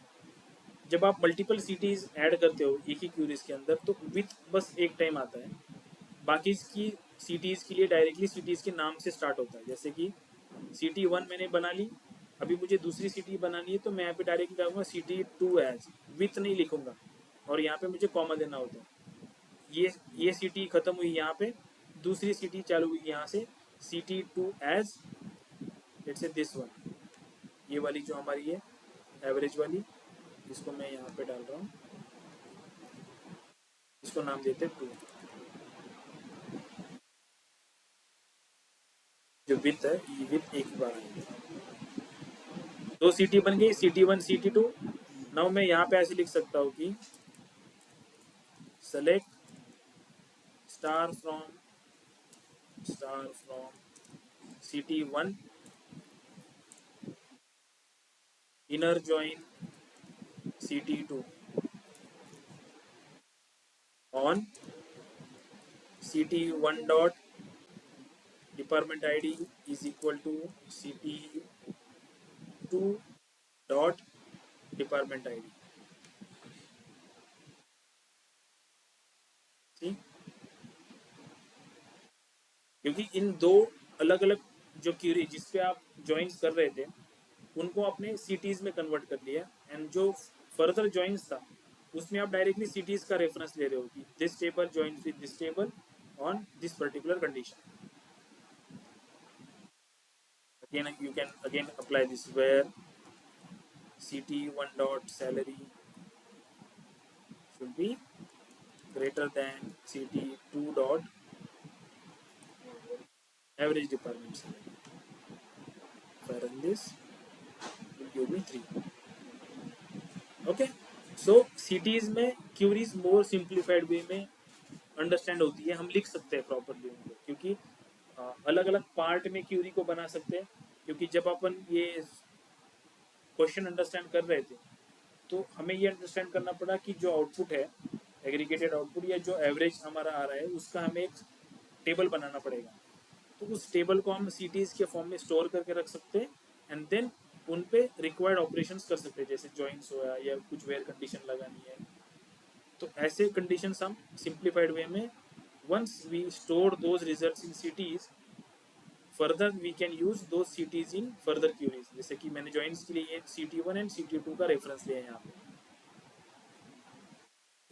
जब आप मल्टीपल सीटीज ऐड करते हो एक ही क्यूरीज के अंदर तो विथ बस एक टाइम आता है, बाकी की सीटीज के लिए डायरेक्टली सीटीज के नाम से स्टार्ट होता है। जैसे कि CT1 मैंने बना ली, अभी मुझे दूसरी सीटी बनानी है तो मैं यहाँ पे डायरेक्टली डालूंगा CT2 एज, विथ नहीं लिखूंगा और यहाँ पे मुझे कॉमा देना होता है। ये सीटी खत्म हुई यहाँ पे, दूसरी सीटी चालू हुई यहाँ से CT2 as, let's say this one, ये वाली जो हमारी है एवरेज वाली, इसको मैं यहाँ पे डाल रहा हूँ, इसको नाम देते हैं 2। जो विथ है ये विथ एक बार आएगी। 2 CT बन गई, CT1 CT2। नाउ मैं यहाँ पे ऐसे लिख सकता हूँ कि select star from CT1 inner join CT2 on CT1 dot department ID is equal to CT2 dot department ID। ठीक, क्योंकि इन दो अलग अलग जो क्यूरी जिस पे आप ज्वाइंस कर रहे थे उनको आपने सीटीज में कन्वर्ट कर लिया, एंड जो फर्दर ज्वाइंस था उसमें आप डायरेक्टली सीटीज का रेफरेंस ले रहे हो कि this table joins with this table on this particular condition. Again, you can again apply this where CT1 dot salary should be greater than CT2 dot average department salary. If I run this, it will give me 3. Okay, so CTs में queries more simplified way में understand होती है, हम लिख सकते हैं properly उनको, क्योंकि अलग अलग पार्ट में क्यूरी को बना सकते हैं। क्योंकि जब अपन ये क्वेश्चन अंडरस्टैंड कर रहे थे तो हमें ये अंडरस्टैंड करना पड़ा कि जो आउटपुट है एग्रीगेटेड आउटपुट या जो एवरेज हमारा आ रहा है उसका हमें एक टेबल बनाना पड़ेगा। तो उस टेबल को हम सीटीज के फॉर्म में स्टोर करके रख सकते हैं, एंड देन उन पे रिक्वायर्ड ऑपरेशंस कर सकते हैं, जैसे जॉइंट्स हो या कुछ वेयर कंडीशन लगानी है। तो ऐसे कंडीशंस हम सिंप्लीफाइड वे में once we store those results in CTs, further we can use those CTs in further queries. जैसे कि मैंने जॉइंट्स के लिए CT1 एंड CT2 का रेफरेंस लिया है यहाँ पे।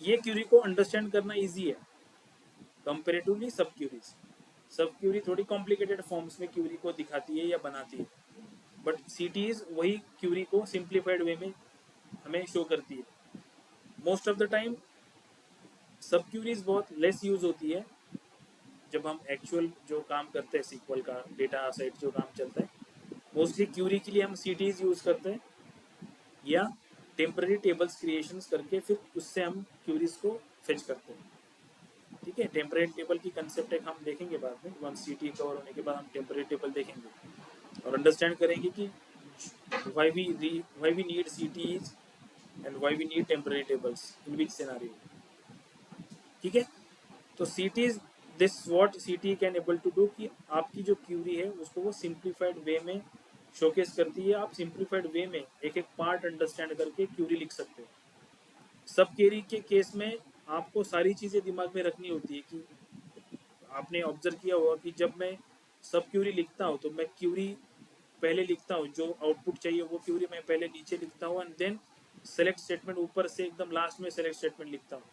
ये क्यूरी को अंडरस्टैंड करना इजी है कंपेरेटिवली सब क्यूरीज। सब क्यूरी थोड़ी कॉम्प्लिकेटेड फॉर्म्स में क्यूरी को दिखाती है या बनाती है, बट सीटीज वही क्यूरी को सिंप्लीफाइड वे में हमें शो करती है। मोस्ट ऑफ द टाइम सब क्यूरीज बहुत लेस यूज होती है जब हम एक्चुअल जो काम करते हैं SQL का डेटा सेट जो काम चलता है, मोस्टली क्यूरी के लिए हम सीटीज यूज करते हैं या टेम्पररी टेबल्स क्रिएशंस करके फिर उससे हम क्यूरीज को फेच करते हैं। ठीक है, टेम्पररी टेबल की कंसेप्ट एक हम देखेंगे बाद में, वन सीटी कवर होने के बाद हम टेम्पररी टेबल देखेंगे और अंडरस्टैंड करेंगे कि why we need CTs and why we need temporary tables in which scenario। ठीक है, तो CTs this what CT can able to do कि आपकी जो क्यूरी है उसको वो सिंप्लीफाइड वे में शोकेस करती है। आप सिंप्लीफाइड वे में एक एक पार्ट अंडरस्टैंड करके क्यूरी लिख सकते हो। सब क्वेरी के केस में आपको सारी चीज़ें दिमाग में रखनी होती है कि आपने ऑब्जर्व किया होगा कि जब मैं सब क्यूरी लिखता हूँ तो मैं क्यूरी पहले लिखता हूँ, जो आउटपुट चाहिए वो क्यूरी मैं पहले नीचे लिखता हूँ, एंड देन सेलेक्ट स्टेटमेंट ऊपर से एकदम लास्ट में सेलेक्ट स्टेटमेंट लिखता हूँ।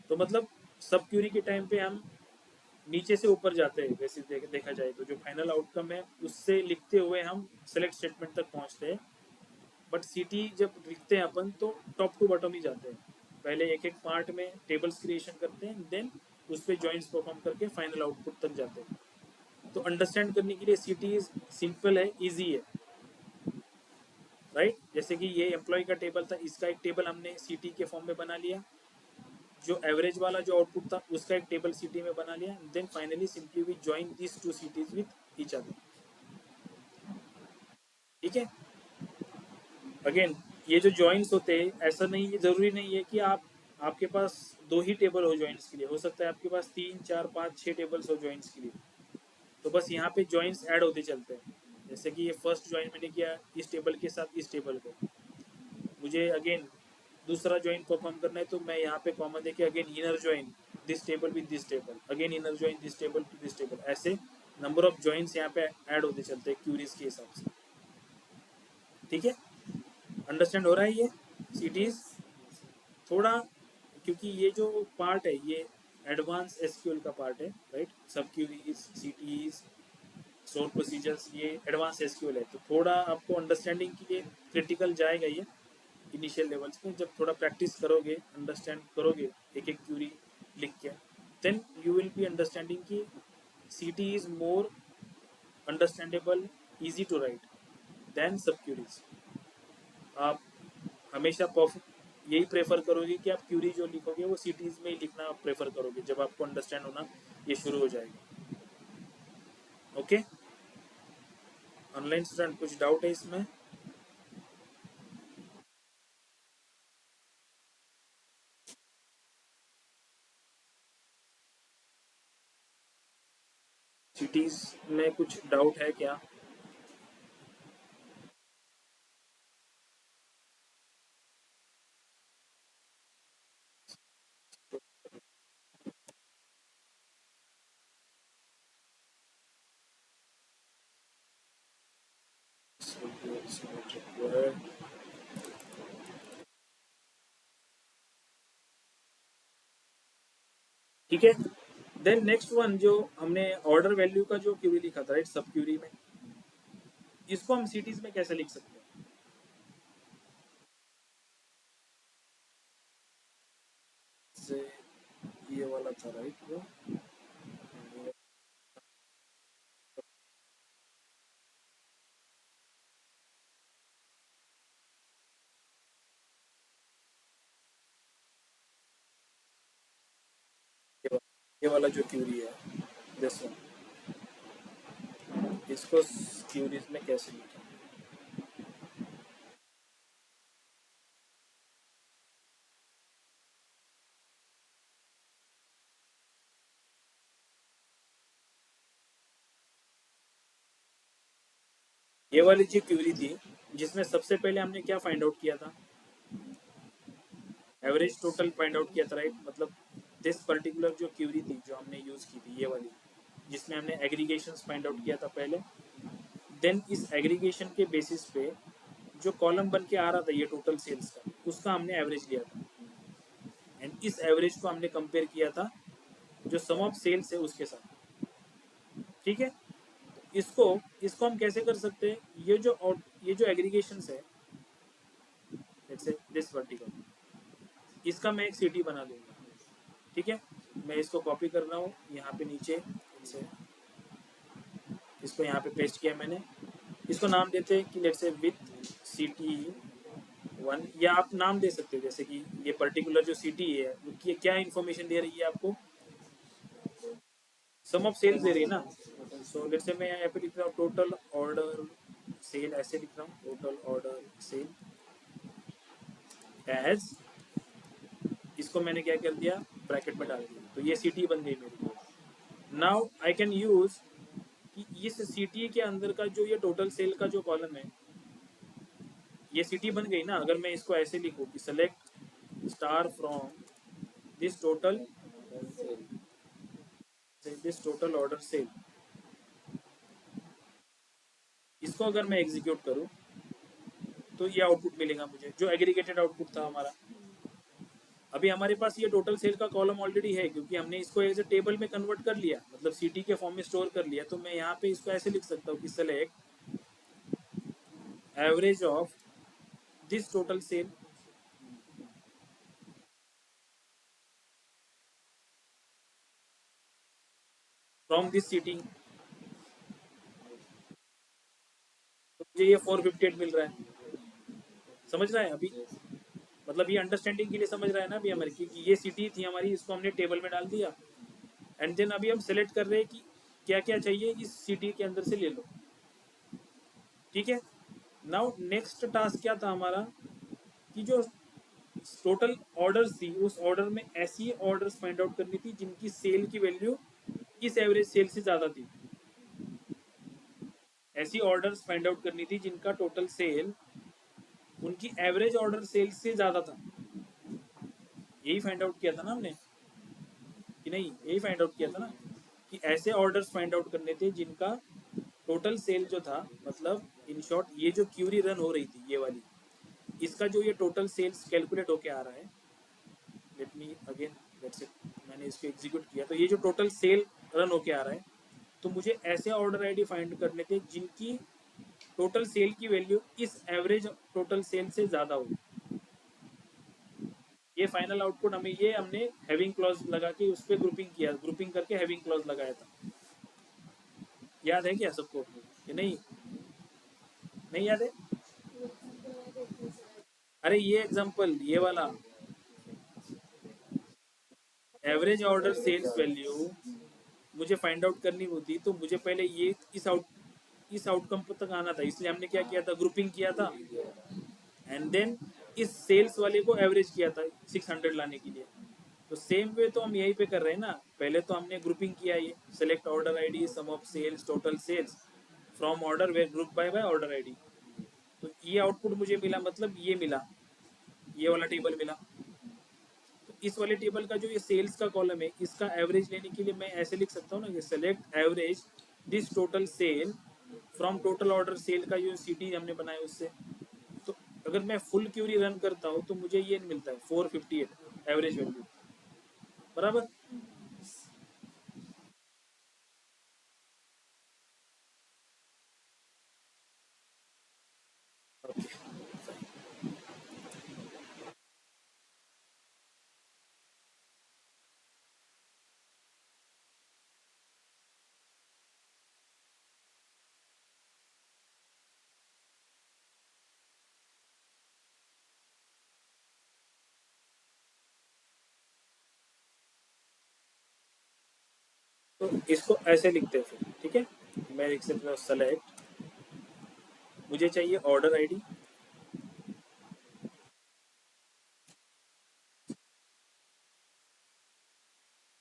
तो मतलब सब क्यूरी के टाइम पे हम नीचे से ऊपर जाते हैं वैसे देखा जाए तो, जो फाइनल आउटकम है उससे लिखते हुए हम सेलेक्ट स्टेटमेंट तक पहुँचते हैं। बट सीटी जब लिखते हैं अपन तो टॉप टू बॉटम ही जाते हैं, पहले एक एक पार्ट में टेबल्स क्रिएशन करते हैं, देन उस पर जॉइंट्स परफॉर्म करके फाइनल आउटपुट तक जाते हैं। तो अंडरस्टैंड करने के लिए सीटी सिंपल है, इजी है, राइट। जैसे कि ये एम्प्लॉय का टेबल था, इसका एक टेबल हमने सीटी के फॉर्म में बना लिया, जो एवरेज वाला जो आउटपुट था उसका एक टेबल सीटी में बना लिया, then finally simply we join this two CTs with each other. ठीक है, अगेन ये जो जॉइंट्स होते हैं ऐसा नहीं है, जरूरी नहीं है कि आपके पास 2 ही टेबल हो जॉइंट्स के लिए, हो सकता है आपके पास 3, 4, 5, 6 टेबल्स हो जॉइंट्स के लिए। तो बस यहाँ पे जॉइंट्स ऐड होते चलते हैं। जैसे कि ये फर्स्ट जॉइन मैंने किया इस टेबल के साथ इस टेबल को, मुझे अगेन दूसरा जॉइन परफॉर्म करना है तो मैं यहाँ पे कॉमन देके again inner join this table with this table, again inner join this table to this table, ऐसे नंबर ऑफ जॉइंट्स यहाँ पे ऐड होते चलते हैं क्यूरीज के हिसाब से। ठीक है, अंडरस्टैंड हो रहा है ये सीटीज थोड़ा, क्योंकि ये जो पार्ट है ये एडवांस SQL का पार्ट है, राइट। सब क्यूरीज, सीटीज, स्टोर प्रोसीजर्स, ये एडवांस एसक्यूएल है, तो थोड़ा आपको अंडरस्टैंडिंग के लिए क्रिटिकल जाएगा ये इनिशियल लेवल्स पे। जब थोड़ा प्रैक्टिस करोगे, अंडरस्टैंड करोगे एक एक क्यूरी लिख के, then you will be understanding कि CT is more understandable, easy to write then सब क्यूरीज। आप हमेशा यही प्रेफर करोगे कि आप क्यूरी जो लिखोगे वो सीटीज में ही लिखना प्रेफर करोगे जब आपको अंडरस्टैंड होना ये शुरू हो जाएगा। ओके, ऑनलाइन स्टूडेंट कुछ डाउट है इसमें? सीटीज में कुछ डाउट है क्या? ठीक है, देन नेक्स्ट वन जो हमने ऑर्डर वैल्यू का जो क्यूरी लिखा था, राइट, सब क्यूरी में, इसको हम सीटीज में कैसे लिख सकते हैं? से ये वाला था, राइट, वो ये वाला जो क्यूरी है, दिस वन, इसको क्यूरीज में कैसे लिखें? ये वाली जो क्यूरी थी जिसमें सबसे पहले हमने क्या फाइंड आउट किया था? एवरेज टोटल फाइंड आउट किया था, राइट। मतलब दिस पर्टिकुलर जो क्यूरी थी जो हमने यूज की थी, ये वाली, जिसमें हमने एग्रीगेशंस फाइंड आउट किया था पहले, देन इस एग्रीगेशन के बेसिस पे जो कॉलम बन के आ रहा था ये टोटल सेल्स का, उसका हमने एवरेज लिया था, एंड इस एवरेज को हमने कंपेयर किया था जो सम ऑफ सेल्स है उसके साथ। ठीक है, इसको इसको हम कैसे कर सकते हैं? ये जो एग्रीगेशंस है, लेट्स से दिस वर्टिकल, इसका मैं एक सीटी बना दूंगा। ठीक है, मैं इसको कॉपी कर रहा हूँ यहाँ पे नीचे से, इसको यहाँ पे पेस्ट किया मैंने। इसको नाम देते हैं कि लेट्स से विथ सीटी 1, या आप नाम दे सकते हो जैसे कि ये पर्टिकुलर जो सीटी है ये क्या इन्फॉर्मेशन दे रही है आपको? सम ऑफ सेल्स दे रही है ना। सो लेट्स से मैं यहाँ पे लिख रहा हूँ टोटल ऑर्डर सेल, ऐसे लिख रहा हूँ, टोटल ऑर्डर सेल एज, इसको मैंने क्या कर दिया, ब्रैकेट में डाल दिया, तो ये सीटी बन गई मेरी। नाउ आई कैन यूज कि इस सीटी के अंदर का जो ये टोटल सेल का जो कॉलम है, ये सीटी बन गई ना। अगर मैं इसको ऐसे लिखूँ कि select star from this total order sale, इसको अगर मैं एग्जीक्यूट करूँ तो ये आउटपुट मिलेगा मुझे, जो एग्रीगेटेड आउटपुट था हमारा। अभी हमारे पास ये टोटल सेल का कॉलम ऑलरेडी है क्योंकि हमने इसको एज ए टेबल में कन्वर्ट कर लिया, मतलब सीटी के फॉर्म में स्टोर कर लिया। तो मैं यहाँ पे इसको ऐसे लिख सकता हूँ कि select average of this total sale from this सीटी, तो मुझे ये 458 मिल रहा है। समझ रहा है अभी? मतलब ये अंडरस्टैंडिंग के लिए समझ रहा है ना अभी हमारी, कि ये सिटी थी हमारी, इसको हमने टेबल में डाल दिया, एंड देन अभी हम सेलेक्ट कर रहे हैं कि क्या क्या चाहिए इस सिटी के अंदर से ले लो। ठीक है, नाउ नेक्स्ट टास्क क्या था हमारा कि जो टोटल ऑर्डर्स थी उस ऑर्डर में ऐसी ऑर्डर्स फाइंड आउट करनी थी जिनकी सेल की वैल्यू इस एवरेज सेल से ज़्यादा थी। ऐसी ऑर्डर्स फाइंड आउट करनी थी जिनका टोटल सेल उनकी एवरेज ऑर्डर सेल से ज़्यादा था। यही फाइंड आउट किया था ना हमने, कि नहीं? यही फाइंड आउट किया था ना कि ऐसे ऑर्डर्स फाइंड आउट करने थे जिनका टोटल सेल जो था, मतलब इन शॉर्ट ये जो क्यूरी रन हो रही थी ये वाली, इसका जो ये टोटल सेल्स कैलकुलेट होके आ रहा है, let me again let's it, मैंने इसको एग्जीक्यूट किया तो ये जो टोटल सेल रन होके आ रहा है तो मुझे ऐसे ऑर्डर आईडी फाइंड करने थे जिनकी टोटल सेल की वैल्यू इस एवरेज टोटल सेल से ज़्यादा हो। ये फाइनल आउटपुट हमने हैविंग क्लॉज लगा के उस पर ग्रुपिंग करके हैविंग क्लॉज लगाया था। याद है क्या सबको? ये नहीं याद है? अरे ये एग्जांपल, ये वाला एवरेज ऑर्डर सेल्स वैल्यू मुझे फाइंड आउट करनी होती, तो मुझे पहले ये इस आउटकम तक आना था। इसलिए हमने क्या किया था, ग्रुपिंग किया था एंड देन इस सेल्स वाले को एवरेज किया था 600 लाने के लिए। तो सेम वे तो हम यहीं पे कर रहे हैं ना। पहले तो हमने ग्रुपिंग किया, ये select order ID sum of sales total sales from order where group by order ID. तो ये आउटपुट मुझे मिला, मतलब ये मिला, ये वाला टेबल मिला। तो इस वाले टेबल का जो ये सेल्स का कॉलम है, इसका एवरेज लेने के लिए मैं ऐसे लिख सकता हूँ ना कि select average this total sale from total order sale का जो सिटी हमने बनाया उससे। तो अगर मैं फुल क्यूरी रन करता हूँ तो मुझे ये मिलता है 458 एवरेज वैल्यू, बराबर। तो इसको ऐसे लिखते हैं फिर, ठीक है। मैं लिख सकता हूँ सेलेक्ट, मुझे चाहिए order ID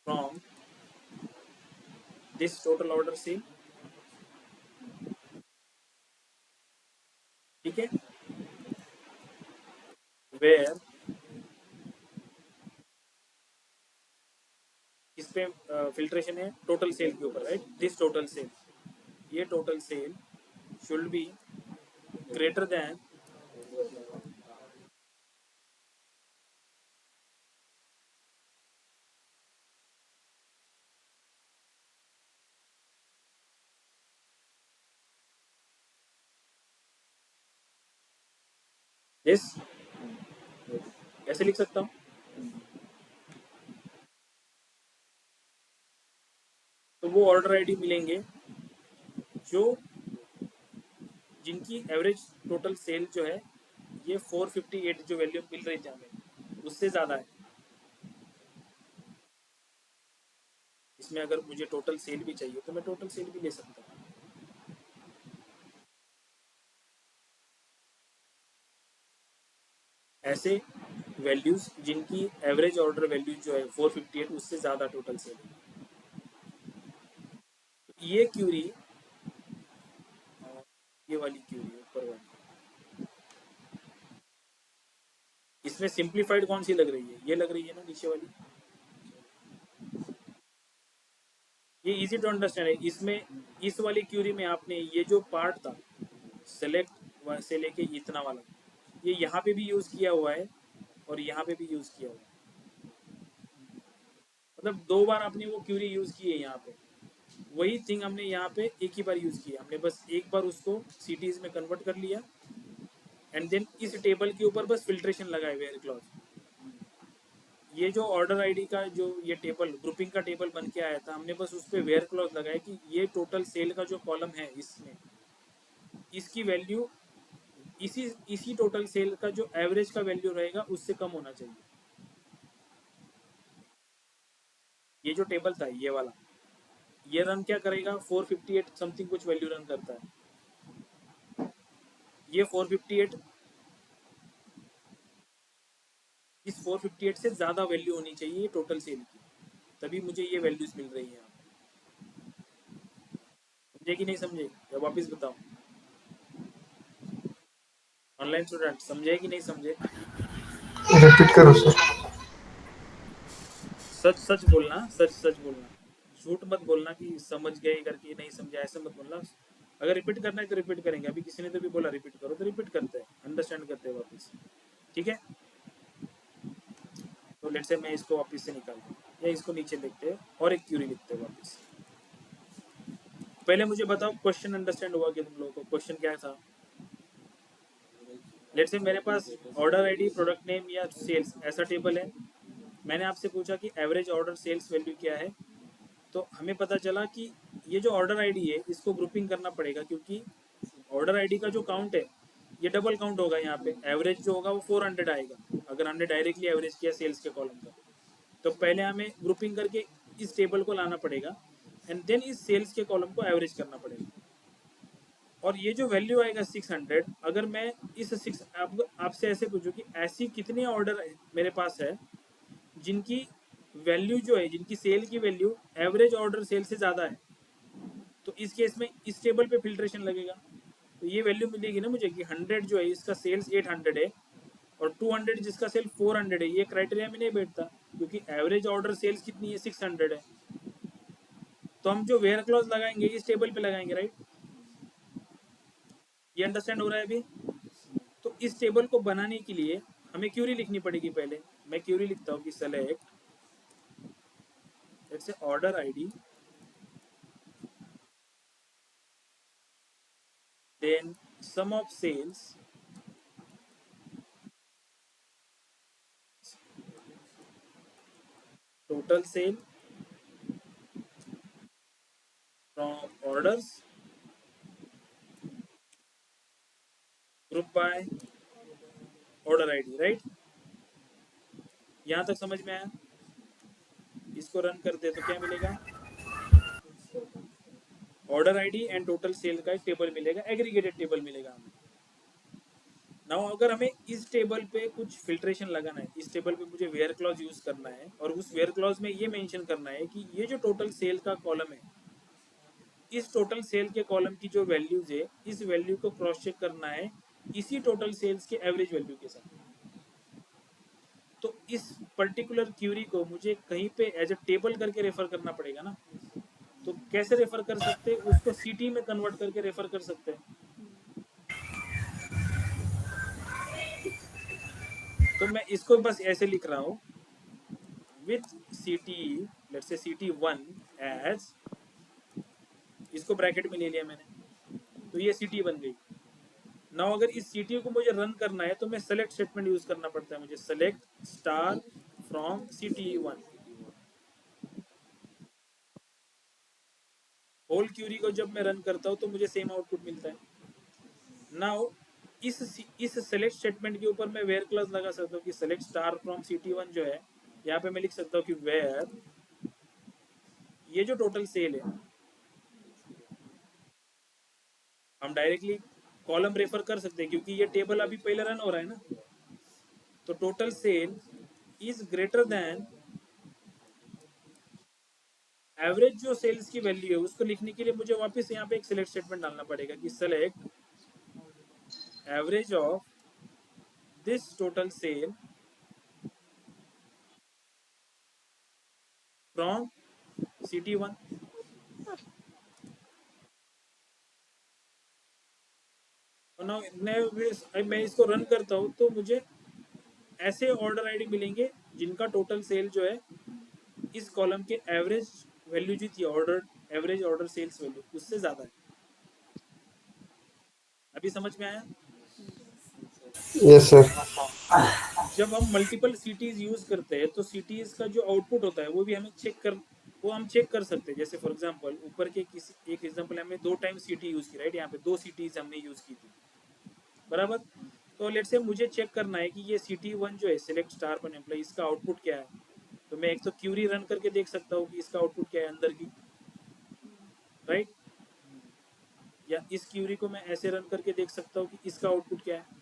from this total order sale, ठीक है, वेयर इस पे फिल्ट्रेशन है टोटल सेल के ऊपर, राइट। दिस टोटल सेल, ये total sale should be greater than this. ऐसे लिख सकता हूँ। तो वो ऑर्डर आईडी मिलेंगे जो जिनकी एवरेज टोटल सेल जो है ये 458 जो वैल्यू मिल रही है हमें उससे ज़्यादा है। इसमें अगर मुझे टोटल सेल भी चाहिए तो मैं टोटल सेल भी ले सकता हूँ। ऐसे वैल्यूज जिनकी एवरेज ऑर्डर वैल्यू जो है 458 उससे ज़्यादा टोटल सेल है। ये क्यूरी, ये वाली क्यूरी ऊपर वाली, इसमें सिंप्लीफाइड कौन सी लग रही है? ये लग रही है ना नीचे वाली। ये इजी टू अंडरस्टैंड है। इसमें इस वाली क्यूरी में आपने ये जो पार्ट था सेलेक्ट से लेके इतना वाला, ये यहाँ पे भी यूज किया हुआ है और यहाँ पे भी यूज किया हुआ है। मतलब 2 बार आपने वो क्यूरी यूज की है यहाँ पे। वही थिंग हमने यहाँ पे एक ही बार यूज किया। हमने बस एक बार उसको सिटीज में कन्वर्ट कर लिया एंड देन इस टेबल के ऊपर बस फिल्ट्रेशन लगाए वेयर क्लॉज। ये जो ऑर्डर आईडी का जो ये टेबल ग्रुपिंग का टेबल बन के आया था, हमने बस उस पर वेयर क्लॉज लगाया कि ये टोटल सेल का जो कॉलम है इसमें इसकी वैल्यू इसी टोटल सेल का जो एवरेज का वैल्यू रहेगा उससे कम होना चाहिए। ये जो टेबल था ये वाला, ये रन क्या करेगा, 458 समथिंग कुछ वैल्यू रन करता है। ये 458, इस 458 से ज़्यादा वैल्यू होनी चाहिए टोटल सेल की, तभी मुझे ये वैल्यूज मिल रही हैं। समझे कि नहीं समझे? या वापस बताओ? ऑनलाइन स्टूडेंट समझे कि नहीं समझे? रिपीट करो सर। सच सच बोलना, सच बोलना, झूठ मत बोलना कि समझ गए करके नहीं समझा, ऐसे मत बोलना। अगर रिपीट करना है तो रिपीट करेंगे। अभी किसी ने तो भी बोला रिपीट करो तो रिपीट करते हैं, अंडरस्टैंड करते हैं वापस, ठीक है। तो लेट्स से मैं इसको वापस से निकाल दूँ या इसको नीचे लिखते हैं और एक क्यूरी लिखते हैं वापस। पहले मुझे बताओ क्वेश्चन अंडरस्टैंड हुआ कि तुम लोगों को क्वेश्चन क्या था? लेट्स से मेरे पास ऑर्डर आईडी, प्रोडक्ट नेम या सेल्स ऐसा टेबल है। मैंने आपसे पूछा कि एवरेज ऑर्डर सेल्स वैल्यू क्या है, तो हमें पता चला कि ये जो ऑर्डर आईडी है इसको ग्रुपिंग करना पड़ेगा, क्योंकि ऑर्डर आईडी का जो काउंट है ये डबल काउंट होगा। यहाँ पे एवरेज जो होगा वो 400 आएगा अगर हमने डायरेक्टली एवरेज किया सेल्स के कॉलम का। तो पहले हमें ग्रुपिंग करके इस टेबल को लाना पड़ेगा एंड देन इस सेल्स के कॉलम को एवरेज करना पड़ेगा। और ये जो वैल्यू आएगा 600, अगर मैं इस आपसे ऐसे पूछूं कि ऐसी कितने ऑर्डर मेरे पास है जिनकी वैल्यू जो है, जिनकी सेल की वैल्यू एवरेज ऑर्डर सेल से ज़्यादा है, तो इस केस में इस टेबल पे फिल्ट्रेशन लगेगा। तो ये वैल्यू मिलेगी ना मुझे कि 100 जो है इसका सेल्स 800 है और 200 जिसका सेल 400 है। ये क्राइटेरिया में नहीं बैठता क्योंकि एवरेज ऑर्डर सेल्स कितनी है, 600 है। तो हम जो वेयर क्लॉज लगाएंगे इस टेबल पे लगाएंगे, राइट? ये अंडरस्टैंड हो रहा है अभी? तो इस टेबल को बनाने के लिए हमें क्यूरी लिखनी पड़ेगी। पहले मैं क्यूरी लिखता हूँ कि select let's say order ID, then sum of sales total sale from orders group by order ID, right? यहां तक समझ में आया? इसको रन कर दे तो क्या मिलेगा? Order ID and total sale का एक टेबल मिलेगा, एग्रीगेटेड टेबल मिलेगा हमें। नाउ अगर हमें इस टेबल पे कुछ फिल्ट्रेशन लगाना है, इस टेबल पे मुझे वेयर क्लॉज यूज करना है और उस वेयर क्लॉज में ये मेंशन करना है कि ये जो टोटल सेल का कॉलम है, इस टोटल सेल के कॉलम की जो वैल्यूज है इस वैल्यू को क्रॉस चेक करना है इसी टोटल सेल्स के एवरेज वैल्यू के साथ। तो इस पर्टिकुलर क्यूरी को मुझे कहीं पे एज ए टेबल करके रेफर करना पड़ेगा ना। तो कैसे रेफर कर सकते हैं? उसको सीटी में कन्वर्ट करके रेफर कर सकते हैं। तो मैं इसको बस ऐसे लिख रहा हूँ विथ सीटी, लेट्स से CT1 एज, इसको ब्रैकेट में ले लिया मैंने, तो ये सीटी बन गई। नाउ अगर इस सीटी को मुझे रन करना है तो मैं सेलेक्ट स्टेटमेंट यूज करना पड़ता है मुझे, select star from CT1। Whole query को जब मैं रन करता हूँ तो मुझे सेम आउटपुट मिलता है। नाउ इस सेलेक्ट स्टेटमेंट के ऊपर मैं वेयर क्लॉज लगा सकता हूँ कि सेलेक्ट स्टार फ्रॉम CT1 जो है, यहाँ पे मैं लिख सकता हूँ कि वेयर ये जो टोटल सेल है, हम डायरेक्टली कॉलम रेफर कर सकते हैं क्योंकि ये टेबल अभी पहले रन हो रहा है ना। तो total sale is greater than average जो सेल्स की वैल्यू है उसको लिखने के लिए मुझे वापस यहाँ पे एक सिलेक्ट स्टेटमेंट डालना पड़ेगा कि select average of this total sale from CT1। मैं इसको रन करता हूँ तो मुझे ऐसे ऑर्डर आईडी मिलेंगे जिनका टोटल सेल जो है इस कॉलम के एवरेज वैल्यू जो थी, order average order sales value उससे ज्यादा है। अभी समझ में आया? Yes sir. जब हम मल्टीपल सिटीज यूज करते हैं तो सिटीज का जो आउटपुट होता है वो भी हमें चेक कर सकते हैं। जैसे फॉर एग्जांपल ऊपर के किसी एक एग्जांपल हमने 2 टाइम सिटी यूज की, राइट? यहाँ पे 2 सिटीज हमने यूज की थी, बराबर? तो लेट्स से मुझे चेक करना है कि ये CT1 जो है सिलेक्ट स्टार पर एम्प्लॉय, इसका आउटपुट क्या है। तो मैं एक तो क्यूरी रन करके देख सकता हूँ कि इसका आउटपुट क्या है अंदर की, राइट? या इस क्यूरी को मैं ऐसे रन करके देख सकता हूँ कि इसका आउटपुट क्या है।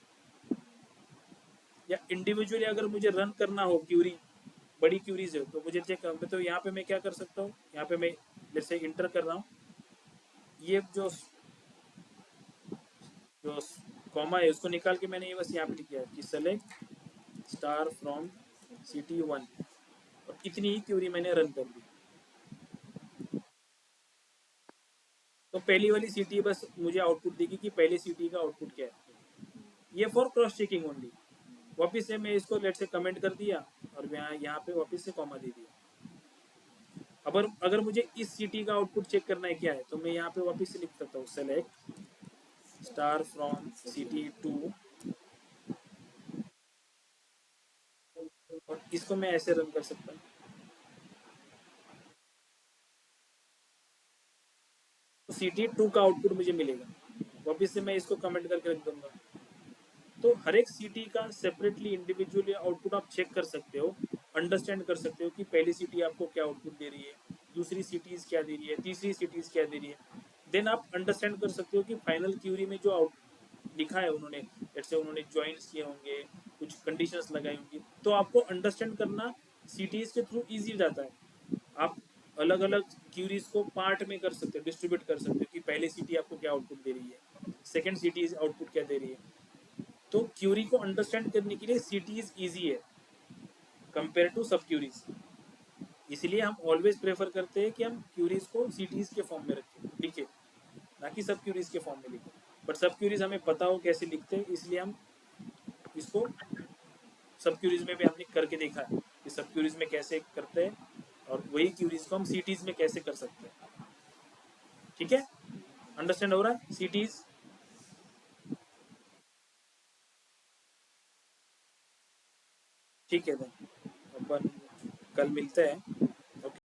या इंडिविजुअली अगर मुझे रन करना हो क्यूरी, बड़ी क्यूरीज है तो मुझे चेक तो यहाँ पे मैं क्या कर सकता हूँ, यहाँ पे मैं जैसे इंटर कर रहा हूँ, ये जो कॉमा है उसको निकाल के मैंने ये बस यहाँ पे लिख दिया कि सेलेक्ट स्टार फ्रॉम CT1 और इतनी ही क्यूरी मैंने रन कर दी। तो पहली वाली सीटी बस मुझे आउटपुट देगी कि पहले सीटी का आउटपुट क्या है। ये फॉर क्रॉस चेकिंग ओनली। वापस से मैं इसको लेट से कमेंट कर दिया और यहाँ पे वापस से कॉमा दे दिया। अगर अगर मुझे इस सिटी का आउटपुट चेक करना है क्या है, तो मैं यहाँ पे वापस से लिख सकता हूँ select star from CT two, और इसको मैं ऐसे रन कर सकता हूँ। तो सिटी टू का आउटपुट मुझे मिलेगा, वापस से मैं इसको कमेंट करके रख दूंगा। तो हर एक सिटी का सेपरेटली इंडिविजुअली आउटपुट आप चेक कर सकते हो, अंडरस्टैंड कर सकते हो कि पहली सिटी आपको क्या आउटपुट दे रही है, दूसरी सिटीज क्या दे रही है, तीसरी सिटीज क्या दे रही है। देन आप अंडरस्टैंड कर सकते हो कि फाइनल क्यूरी में जो आउट लिखा है उन्होंने, जैसे उन्होंने ज्वाइंट्स किए होंगे, कुछ कंडीशंस लगाई होंगी, तो आपको अंडरस्टैंड करना सिटीज के थ्रू ईजी हो जाता है। आप अलग अलग क्यूरीज को पार्ट में कर सकते हो, डिस्ट्रीब्यूट कर सकते हो कि पहले सिटी आपको क्या आउटपुट दे रही है, सेकेंड सिटी आउटपुट क्या दे रही है। तो क्यूरी को अंडरस्टैंड करने के लिए सिटीज इजी है कंपेयर टू सब क्यूरीज। इसलिए हम ऑलवेज प्रेफर करते हैं कि हम क्यूरीज को सिटीज के फॉर्म में रखें, लिखे, ना कि सब क्यूरीज के फॉर्म में लिखें। बट सब क्यूरीज हमें पता हो कैसे लिखते हैं, इसलिए हम इसको सब क्यूरीज में भी हमने करके देखा है कि सब क्यूरीज में कैसे करते हैं, और वही क्यूरीज को हम सिटीज में कैसे कर सकते हैं। ठीक है, अंडरस्टैंड हो रहा है सिटीज? ठीक है, then अपन कल मिलते हैं।